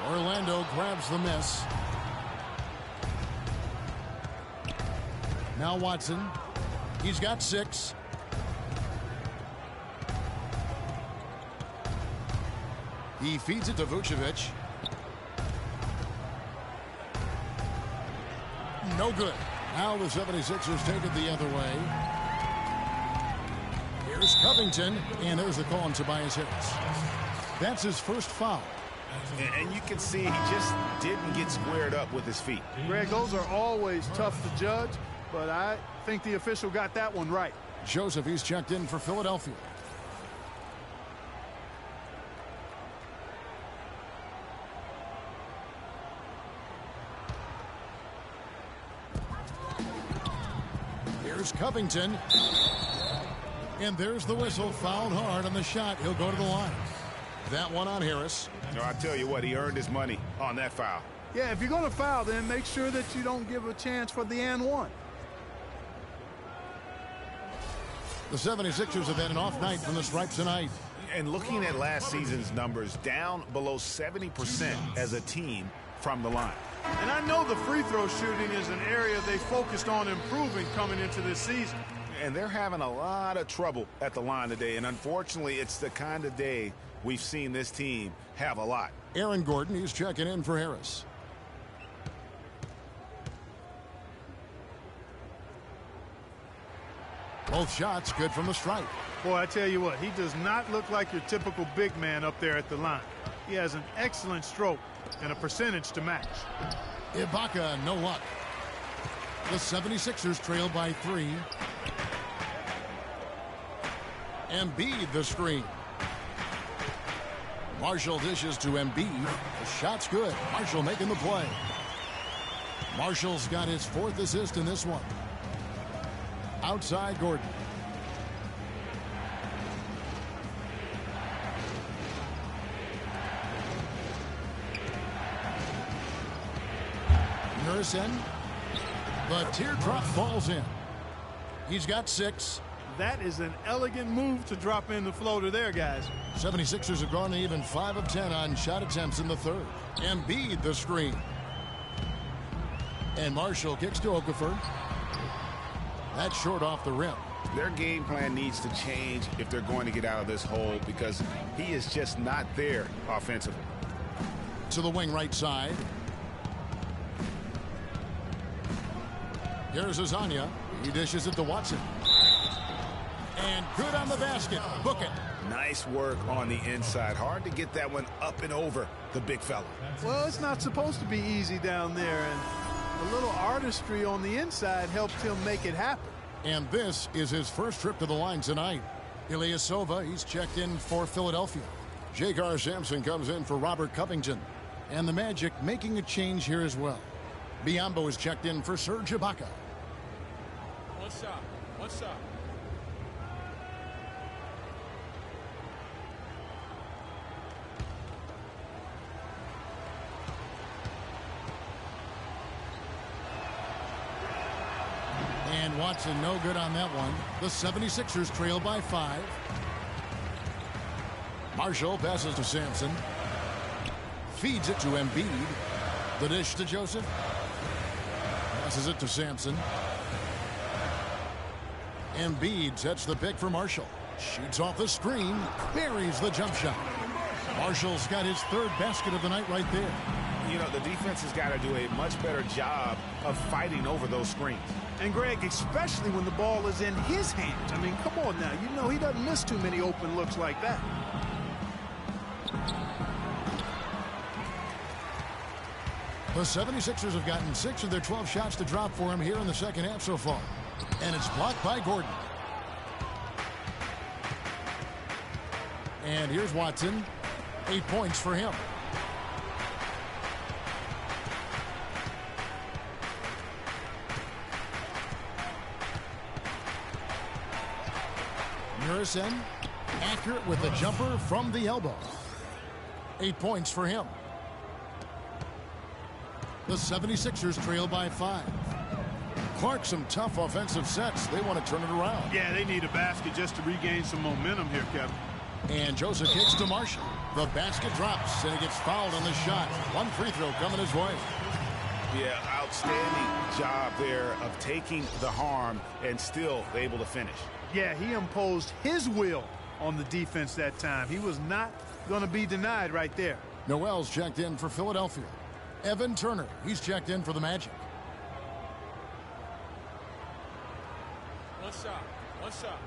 Orlando grabs the miss. Now Watson. He's got 6. He feeds it to Vucevic. No good. Now the 76ers take it the other way. Here's Covington, and there's the call on Tobias Harris. That's his first foul.
And you can see he just didn't get squared up with his feet.
Greg, those are always tough to judge, but I think the official got that one right.
Joseph, he's checked in for Philadelphia. Here's Covington. And there's the whistle. Fouled hard on the shot. He'll go to the line. That one on Harris.
No, I tell you what, he earned his money on that foul.
Yeah, if you're going to foul, then make sure that you don't give a chance for the and one.
The 76ers have had an off night from the Stripes tonight.
And looking at last season's numbers, down below 70% as a team from the line.
And I know the free throw shooting is an area they focused on improving coming into this season.
And they're having a lot of trouble at the line today. And unfortunately, it's the kind of day we've seen this team have a lot.
Aaron Gordon, he's checking in for Harris. Both shots good from the stripe.
Boy, I tell you what, he does not look like your typical big man up there at the line. He has an excellent stroke and a percentage to match.
Ibaka, no luck. The 76ers trail by 3. Embiid the screen. Marshall dishes to Embiid. The shot's good. Marshall making the play. Marshall's got his 4th assist in this one. Outside Gordon. Nursen. The teardrop falls in. He's got 6.
That is an elegant move to drop in the floater there, guys.
76ers have gone even 5 of 10 on shot attempts in the 3rd. Embiid the screen. And Marshall kicks to Okafor. That's short off the rim.
Their game plan needs to change if they're going to get out of this hole because he is just not there offensively.
To the wing right side. Here's Azania. He dishes it to Watson. And good on the basket. Book it.
Nice work on the inside. Hard to get that one up and over the big fella.
Well, it's not supposed to be easy down there, and a little artistry on the inside helped him make it happen.
And this is his first trip to the line tonight. Ilyasova, he's checked in for Philadelphia. J.K. Sampson comes in for Robert Covington. And the Magic making a change here as well. Biyombo is checked in for Serge Ibaka.
One shot. One shot.
And Watson no good on that one. The 76ers trail by 5. Marshall passes to Sampson. Feeds it to Embiid. The dish to Joseph. Passes it to Sampson. Embiid sets the pick for Marshall. Shoots off the screen. Buries the jump shot. Marshall's got his 3rd basket of the night right there.
You know, the defense has got to do a much better job of fighting over those screens.
And, Greg, especially when the ball is in his hands. I mean, come on now. You know he doesn't miss too many open looks like that.
The 76ers have gotten 6 of their 12 shots to drop for him here in the second half so far. And it's blocked by Gordon. And here's Watson. 8 points for him. Murison, accurate with the jumper from the elbow. 8 points for him. The 76ers trail by 5. Clark, some tough offensive sets. They want to turn it around.
Yeah, they need a basket just to regain some momentum here, Kevin.
And Joseph kicks to Marshall. The basket drops, and he gets fouled on the shot. 1 free throw coming his way.
Yeah, outstanding job there of taking the harm and still able to finish.
Yeah, he imposed his will on the defense that time. He was not going to be denied right there.
Noel's checked in for Philadelphia. Evan Turner, he's checked in for the Magic.
One shot.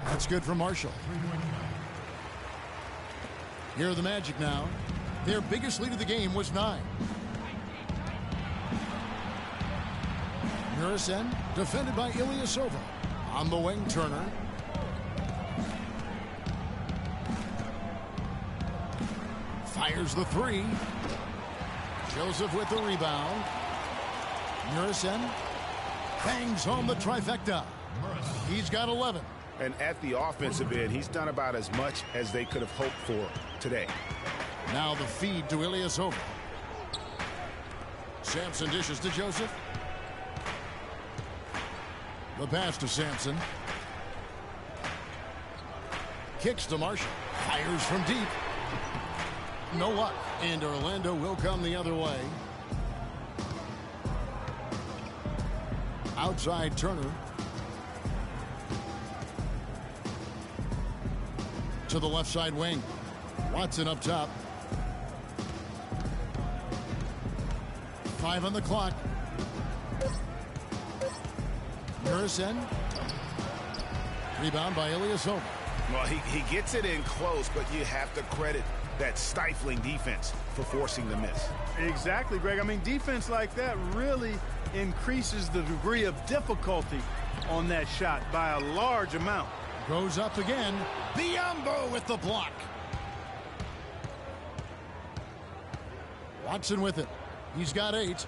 That's good for Marshall. Here are the Magic now. Their biggest lead of the game was 9. Murison, defended by Ilyasova. On the wing, Turner. Fires the 3. Joseph with the rebound. Murison bangs home the trifecta. He's got 11.
And at the offensive end, he's done about as much as they could have hoped for today.
Now the feed to Ilyasova. Sampson dishes to Joseph. The pass to Sampson. Kicks to Marshall. Fires from deep. No luck. And Orlando will come the other way. Outside Turner. To the left side wing. Watson up top. 5 on the clock. Murison. Rebound by Ilyasova.
Well, he gets it in close, but you have to credit that stifling defense for forcing the miss.
Exactly, Greg. I mean, defense like that really increases the degree of difficulty on that shot by a large amount.
Goes up again. Biyombo with the block. Watson with it. He's got 8.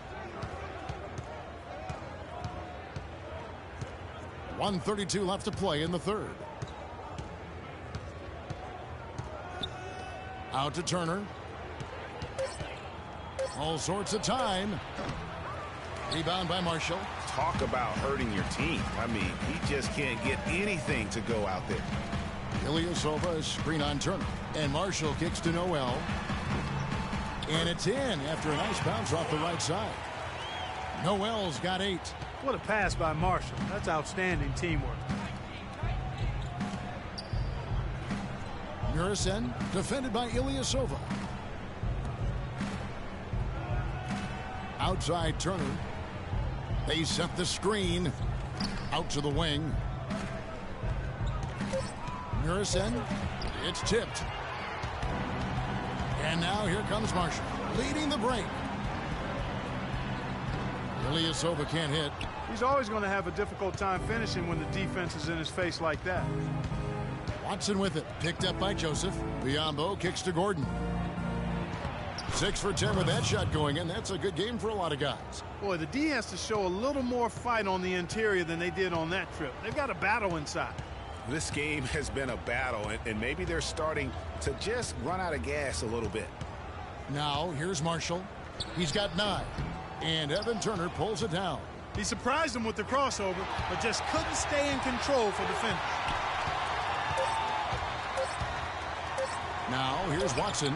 1:32 left to play in the third. Out to Turner. All sorts of time. Rebound by Marshall.
Talk about hurting your team. I mean, he just can't get anything to go out there.
Ilyasova, screen on Turner. And Marshall kicks to Noel. And it's in after a nice bounce off the right side. Noel's got 8.
What a pass by Marshall. That's outstanding teamwork.
Murison, defended by Ilyasova. Outside Turner. They set the screen. Out to the wing. Murison. It's tipped. And now here comes Marshall, leading the break. Ilyasova can't hit.
He's always going to have a difficult time finishing when the defense is in his face like that.
Watson with it. Picked up by Joseph. Biyombo kicks to Gordon. 6 for 10 with that shot going in. That's a good game for a lot of guys.
Boy, the D has to show a little more fight on the interior than they did on that trip. They've got a battle inside.
This game has been a battle, and maybe they're starting to just run out of gas a little bit.
Now, here's Marshall. He's got 9. And Evan Turner pulls it down.
He surprised him with the crossover, but just couldn't stay in control for the finish.
Now, here's Watson.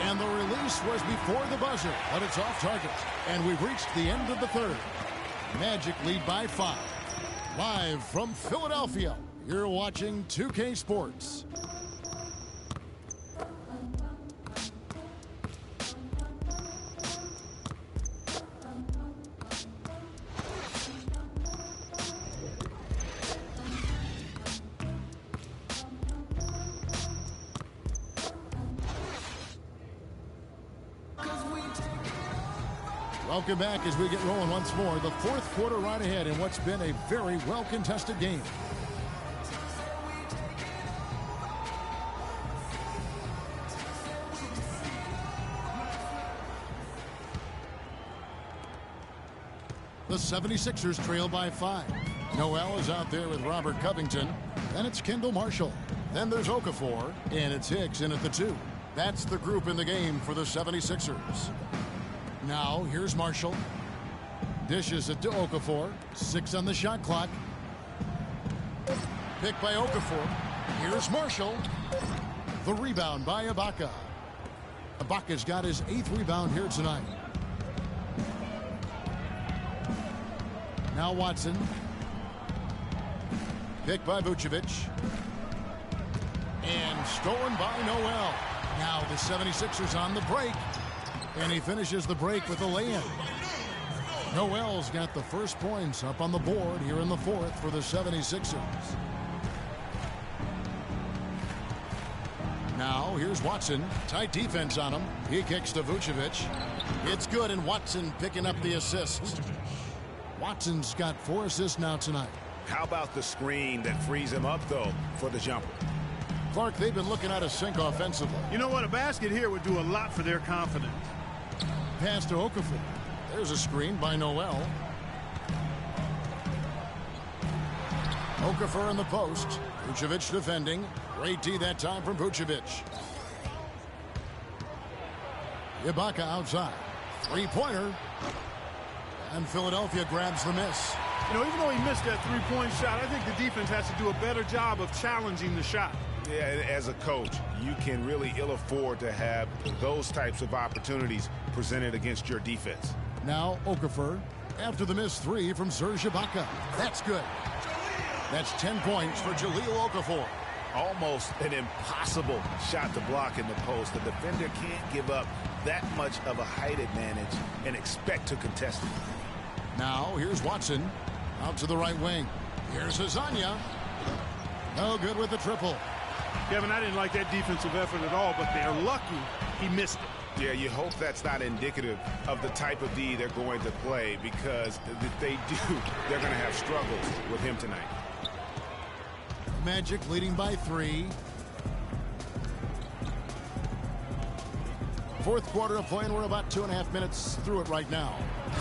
And the release was before the buzzer, but it's off target. And we've reached the end of the third. Magic lead by 5. Live from Philadelphia, you're watching 2K Sports. Welcome back as we get rolling once more. The fourth quarter right ahead in what's been a very well-contested game. The 76ers trail by 5. Noel is out there with Robert Covington. Then it's Kendall Marshall. Then there's Okafor, and it's Hicks in at the 2. That's the group in the game for the 76ers. Now, here's Marshall. Dishes it to Okafor. 6 on the shot clock. Picked by Okafor. Here's Marshall. The rebound by Ibaka. Ibaka's got his 8th rebound here tonight. Now Watson. Picked by Vucevic. And stolen by Noel. Now the 76ers on the break. And he finishes the break with a lay-in. Noel's got the first points up on the board here in the fourth for the 76ers. Now here's Watson. Tight defense on him. He kicks to Vucevic. It's good, and Watson picking up the assist. Watson's got 4 assists now tonight.
How about the screen that frees him up, though, for the jumper?
Clark, they've been looking at a sink offensively.
You know what? A basket here would do a lot for their confidence.
Pass to Okafor. There's a screen by Noel. Okafor in the post. Vucevic defending. Great D that time from Vucevic. Ibaka outside. Three-pointer. And Philadelphia grabs the miss.
You know, even though he missed that three-point shot, I think the defense has to do a better job of challenging the shot.
Yeah, as a coach, you can really ill afford to have those types of opportunities presented against your defense.
Now Okafor after the missed 3 from Serge Ibaka. That's good. That's 10 points for Jahlil Okafor.
Almost an impossible shot to block in the post. The defender can't give up that much of a height advantage and expect to contest it.
Now here's Watson out to the right wing. Here's Hezonja. No good with the triple.
Kevin, I didn't like that defensive effort at all, but they're lucky he missed it.
Yeah, you hope that's not indicative of the type of D they're going to play, because if they do, they're going to have struggles with him tonight.
Magic leading by 3. Fourth quarter of play, and we're about 2.5 minutes through it right now.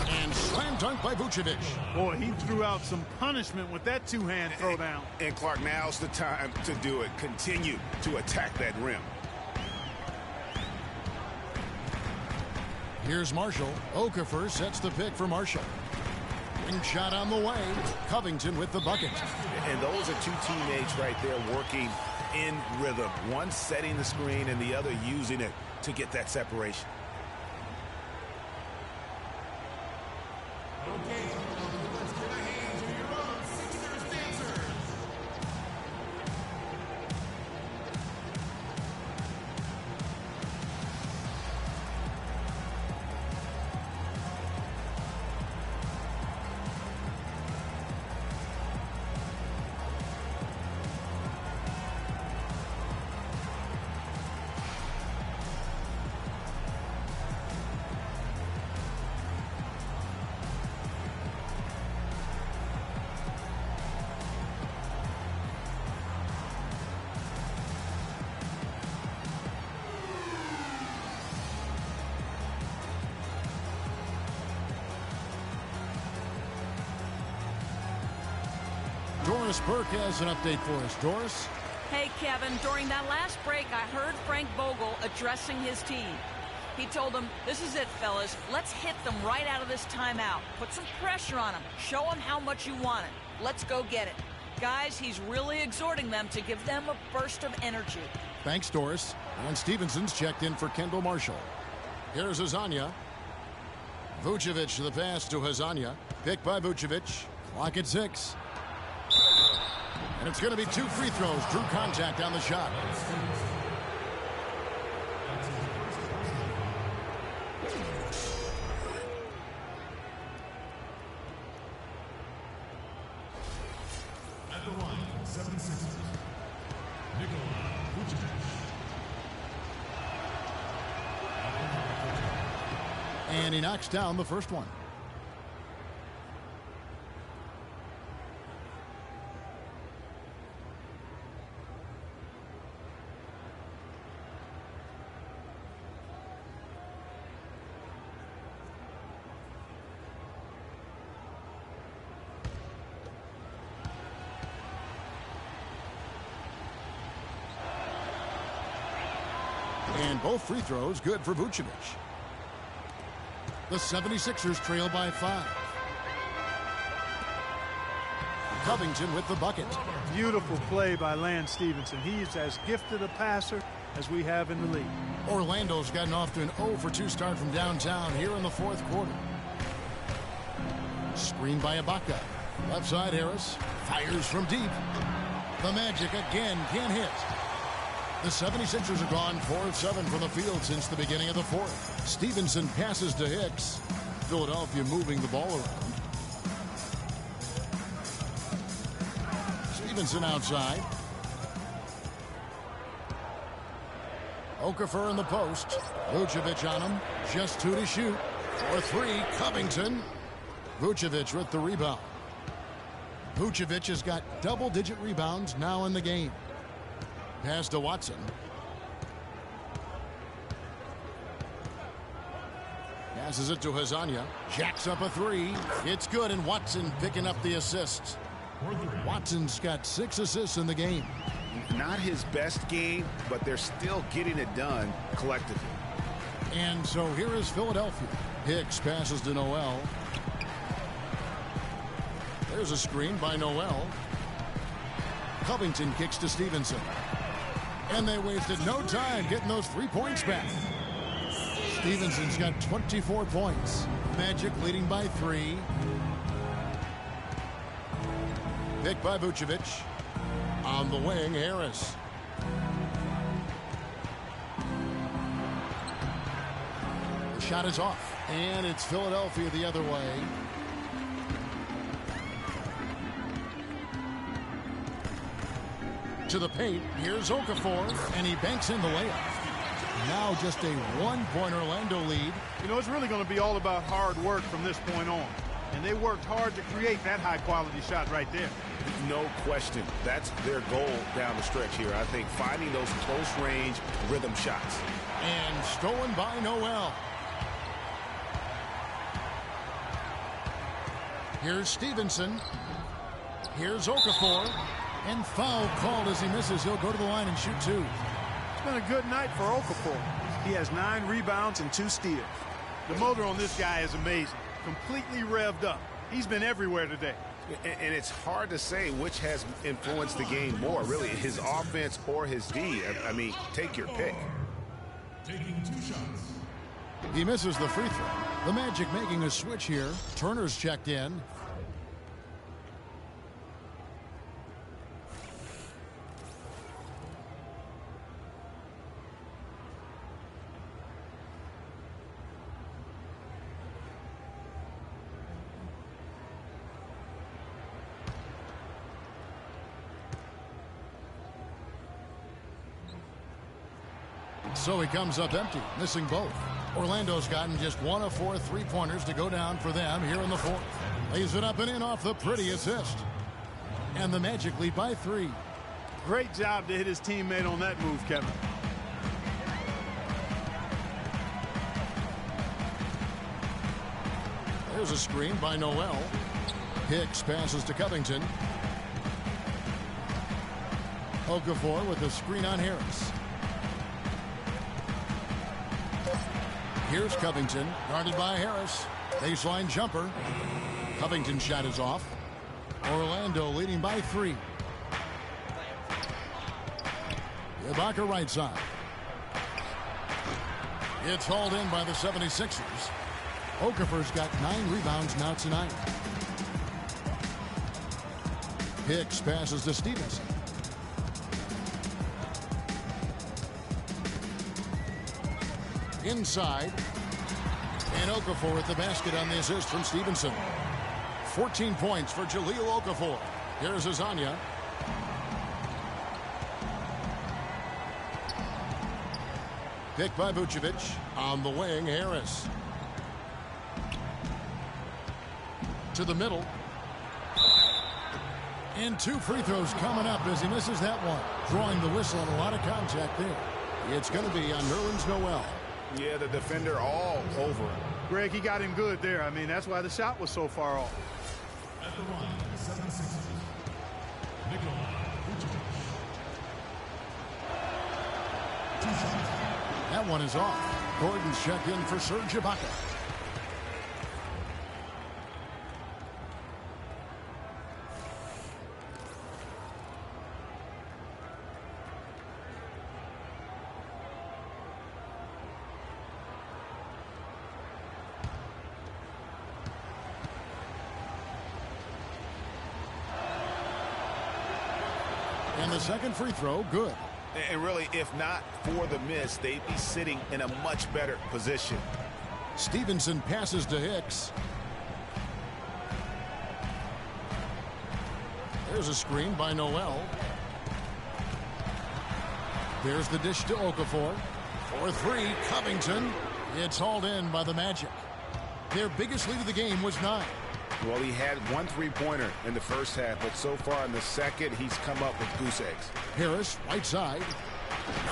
And slam dunk by Vucevic.
Boy, he threw out some punishment with that two-hand throwdown.
And Clark, now's the time to do it. Continue to attack that rim.
Here's Marshall. Okafor sets the pick for Marshall. Ring shot on the way. Covington with the bucket.
And those are two teammates right there working in rhythm. One setting the screen and the other using it to get that separation.
Okay, let's get a hand to your own Sixers dancers.
Doris Burke has an update for us. Doris?
Hey, Kevin, during that last break, I heard Frank Vogel addressing his team. He told them, this is it, fellas. Let's hit them right out of this timeout. Put some pressure on them. Show them how much you want it. Let's go get it. Guys, he's really exhorting them to give them a burst of energy.
Thanks, Doris. And Stevenson's checked in for Kendall Marshall. Here's Hezonja. Vucevic the pass to Hezonja. Picked by Vucevic. Clock at 6. And it's going to be 2 free throws. Drew contact on the shot.
At the line, 76ers. Nikola Vucevic.
And he knocks down the first one. And both free throws good for Vucevic. The 76ers trail by 5. Covington with the bucket.
Beautiful play by Lance Stevenson. He's as gifted a passer as we have in the league.
Orlando's gotten off to an 0-for-2 start from downtown here in the fourth quarter. Screen by Ibaka. Left side Harris. Fires from deep. The Magic again can't hit. The 76ers have gone 4 of 7 from the field since the beginning of the fourth. Stevenson passes to Hicks. Philadelphia moving the ball around. Stevenson outside. Okafor in the post. Vucevic on him. Just 2 to shoot. For 3, Covington. Vucevic with the rebound. Vucevic has got double-digit rebounds now in the game. Pass to Watson. Passes it to Hezonja. Jacks up a 3. It's good, and Watson picking up the assist. Watson's got 6 assists in the game.
Not his best game, but they're still getting it done collectively.
And so here is Philadelphia. Hicks passes to Noel. There's a screen by Noel. Covington kicks to Stevenson. And they wasted no time getting those 3 points back. Stevenson's got 24 points. Magic leading by 3. Picked by Vucevic. On the wing, Harris. The shot is off. And it's Philadelphia the other way. To the paint. Here's Okafor, and he banks in the layup. Now just a 1-point Orlando lead.
You know, it's really going to be all about hard work from this point on. And they worked hard to create that high-quality shot right there.
No question. That's their goal down the stretch here. I think finding those close-range rhythm shots.
And stolen by Noel. Here's Stevenson. Here's Okafor. And foul called as he misses. He'll go to the line and shoot 2.
It's been a good night for Okafor. He has 9 rebounds and 2 steals. The motor on this guy is amazing. Completely revved up. He's been everywhere today.
And it's hard to say which has influenced the game more, really, his offense or his D. I mean, take your pick.
Taking 2 shots.
He misses the free throw. The Magic making a switch here. Turner's checked in. So he comes up empty, missing both. Orlando's gotten just 1 of 4 3-pointers to go down for them here in the fourth. Lays it up and in off the pretty assist. And the Magic lead by 3.
Great job to hit his teammate on that move, Kevin.
There's a screen by Noel. Hicks passes to Covington. Okafor with a screen on Harris. Here's Covington, guarded by Harris. Baseline jumper. Covington's shot is off. Orlando leading by 3. Ibaka right side. It's hauled in by the 76ers. Okafor's got 9 rebounds now tonight. Hicks passes to Stevenson. Inside. And Okafor at the basket on the assist from Stevenson. 14 points for Jahlil Okafor. Here's Hezonja. Picked by Vucevic. On the wing, Harris. to the middle. And 2 free throws coming up as he misses that one. Drawing the whistle and a lot of contact there. It's going to be on Nerlens Noel.
Yeah, the defender all over him.
Greg, he got him good there. I mean, that's why the shot was so far off.
At the line, the 76ers, Nikola Vucevic. 2 shots.
That one is off. Gordon's check in for Serge Ibaka. And the second free throw, good.
And really, if not for the miss, they'd be sitting in a much better position.
Stevenson passes to Hicks. There's a screen by Noel. There's the dish to Okafor. For 3, Covington. It's hauled in by the Magic. Their biggest lead of the game was 9.
Well, he had 1 3-pointer in the first half, but so far in the second, he's come up with goose eggs.
Harris, right side.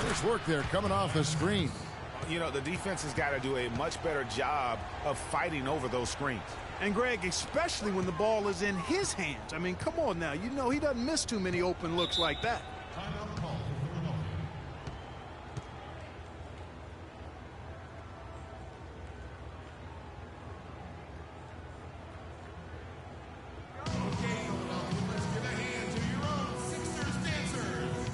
Nice work there coming off the screen.
You know, the defense has got to do a much better job of fighting over those screens.
And, Greg, especially when the ball is in his hands. I mean, come on now. You know he doesn't miss too many open looks like that.
Timeout call for Philadelphia. Okay, Philadelphia, let's give a hand to your own Sixers dancers.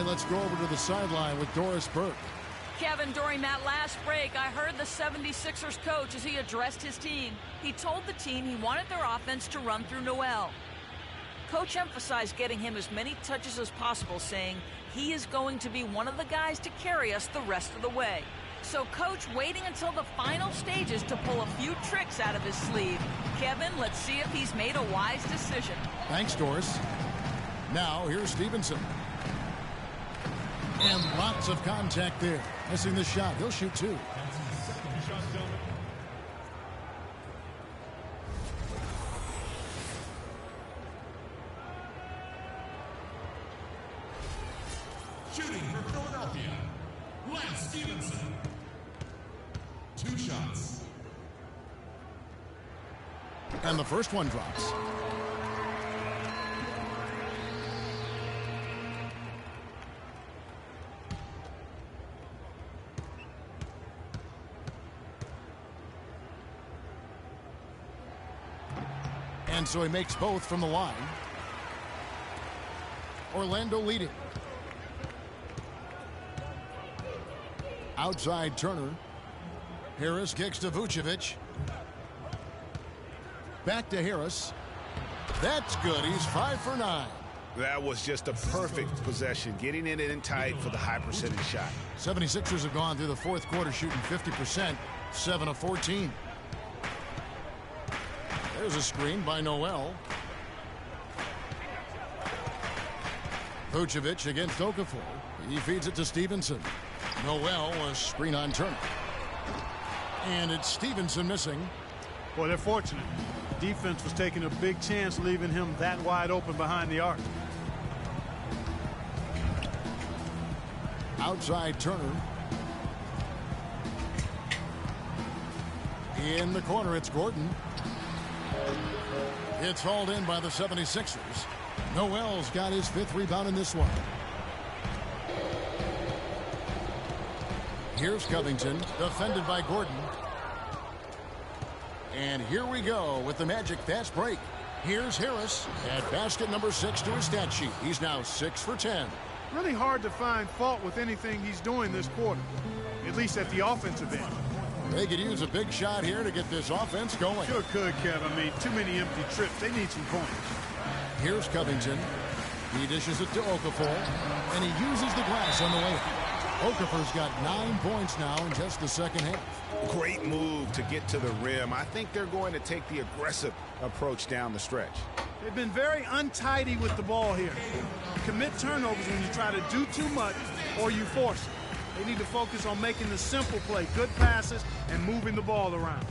Let's go over to the sideline with Doris Burke.
Kevin, during that last break, I heard the 76ers coach as he addressed his team. He told the team he wanted their offense to run through Noel. Coach emphasized getting him as many touches as possible, saying he is going to be one of the guys to carry us the rest of the way. So Coach waiting until the final stages to pull a few tricks out of his sleeve. Kevin, let's see if he's made a wise decision.
Thanks, Doris. Now, here's Stevenson. And lots of contact there. Missing the shot. He'll shoot 2.
That's his second shot, gentlemen. Shooting for Philadelphia, Lance Stevenson. 2 shots.
And the first one drops. And so he makes both from the line. Orlando leading. Outside Turner. Harris kicks to Vucevic. Back to Harris. That's good. He's 5 for 9.
That was just a perfect possession, getting it in tight for the high percentage shot.
76ers have gone through the fourth quarter shooting 50%, 7 of 14. There's a screen by Noel. Vucevic against Okafor. He feeds it to Stevenson. Noel, a screen on Turner. And it's Stevenson missing.
Well, they're fortunate. Defense was taking a big chance leaving him that wide open behind the arc.
Outside Turner. In the corner, it's Gordon. It's hauled in by the 76ers. Noel's got his 5th rebound in this one. Here's Covington, defended by Gordon. And here we go with the Magic fast break. Here's Harris at basket number 6 to his stat sheet. He's now 6 for 10.
Really hard to find fault with anything he's doing this quarter, at least at the offensive end.
They could use a big shot here to get this offense going.
Sure could, Kev. I mean, too many empty trips. They need some points.
Here's Covington. He dishes it to Okafor, and he uses the glass on the way. Okafor's got 9 points now in just the second half.
Great move to get to the rim. I think they're going to take the aggressive approach down the stretch.
They've been very untidy with the ball here. Commit turnovers when you try to do too much or you force it. They need to focus on making the simple play, good passes, and moving the ball around.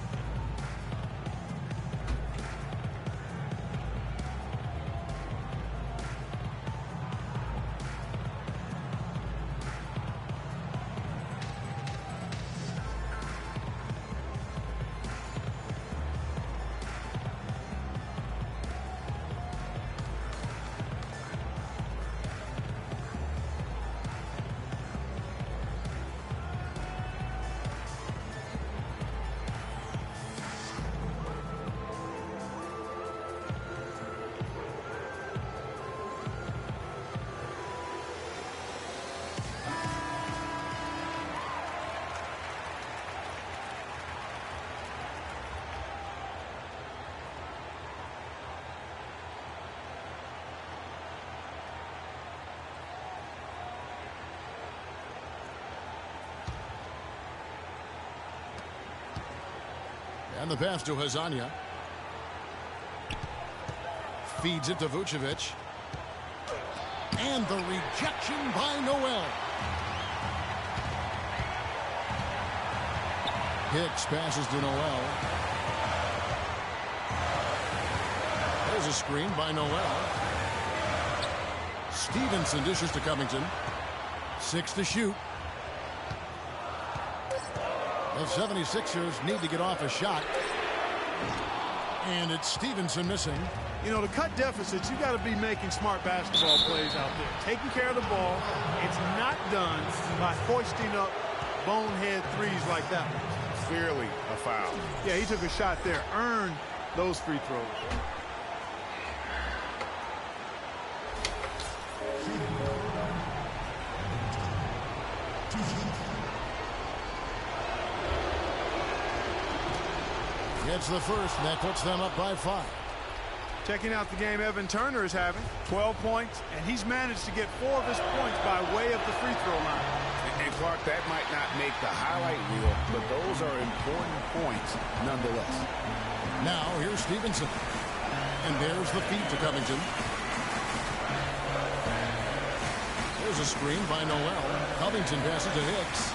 And the pass to Hazanya. Feeds it to Vucevic. And the rejection by Noel. Hicks passes to Noel. There's a screen by Noel. Stevenson dishes to Covington. 6 to shoot. The 76ers need to get off a shot. And it's Stevenson missing.
You know, to cut deficits, you got to be making smart basketball plays out there. Taking care of the ball. It's not done by hoisting up bonehead threes like that one.
Clearly a foul.
Yeah, he took a shot there. Earned those free throws.
Gets the first, and that puts them up by 5.
Checking out the game Evan Turner is having. 12 points, and he's managed to get 4 of his points by way of the free throw line.
And Clark, that might not make the highlight reel, but those are important points nonetheless.
Now, here's Stevenson. And there's the feed to Covington. There's a screen by Noel. Covington passes to Hicks.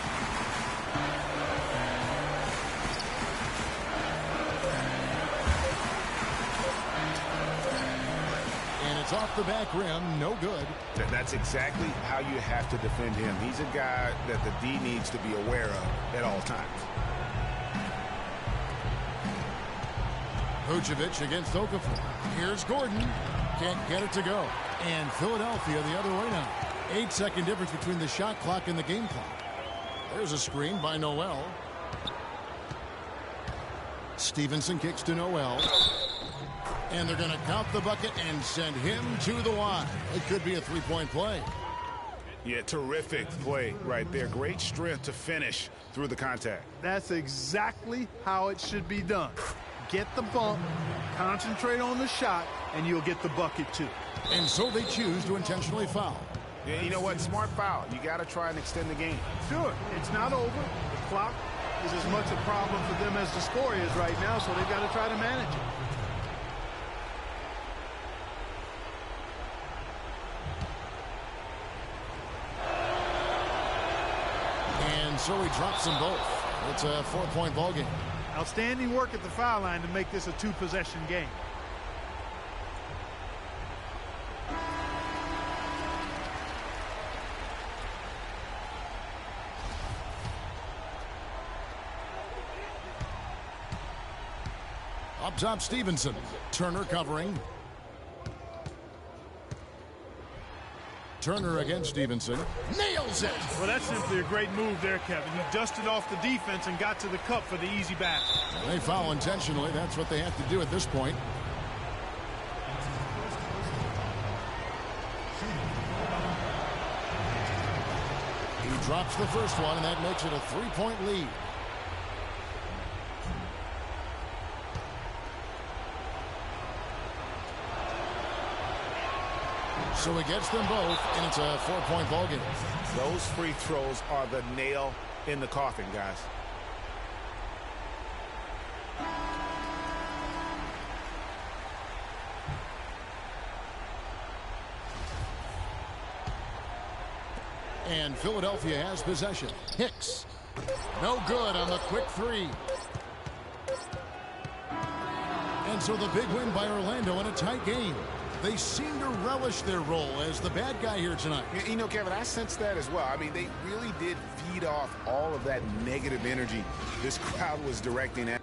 Off the back rim, no good.
That's exactly how you have to defend him. He's a guy that the D needs to be aware of at all times.
Vucevic against Okafor. Here's Gordon. Can't get it to go. And Philadelphia the other way now. 8-second difference between the shot clock and the game clock. There's a screen by Noel. Stevenson kicks to Noel. And they're going to count the bucket and send him to the line. It could be a three-point play.
Yeah, terrific play right there. Great strength to finish through the contact.
That's exactly how it should be done. Get the bump, concentrate on the shot, and you'll get the bucket too.
And so they choose to intentionally foul.
Yeah, you know what? Smart foul. You got to try and extend the game.
Sure, it's not over. The clock is as much a problem for them as the score is right now, so they've got to try to manage it.
So he drops them both. It's a 4-point ball game.
Outstanding work at the foul line to make this a 2-possession game.
Up top, Stevenson. Turner covering. Turner against Stevenson. Nails it!
Well, that's simply a great move there, Kevin. He dusted off the defense and got to the cup for the easy basket.
Well, they foul intentionally. That's what they have to do at this point. drops the first one, and that makes it a 3-point lead. So he gets them both, and it's a 4-point ball game.
Those free throws are the nail in the coffin, guys.
And Philadelphia has possession. Hicks. No good on the quick three. And so the big win by Orlando in a tight game. They seem to relish their role as the bad guy here tonight.
You know, Kevin, I sense that as well. I mean, they really did feed off all of that negative energy this crowd was directing at.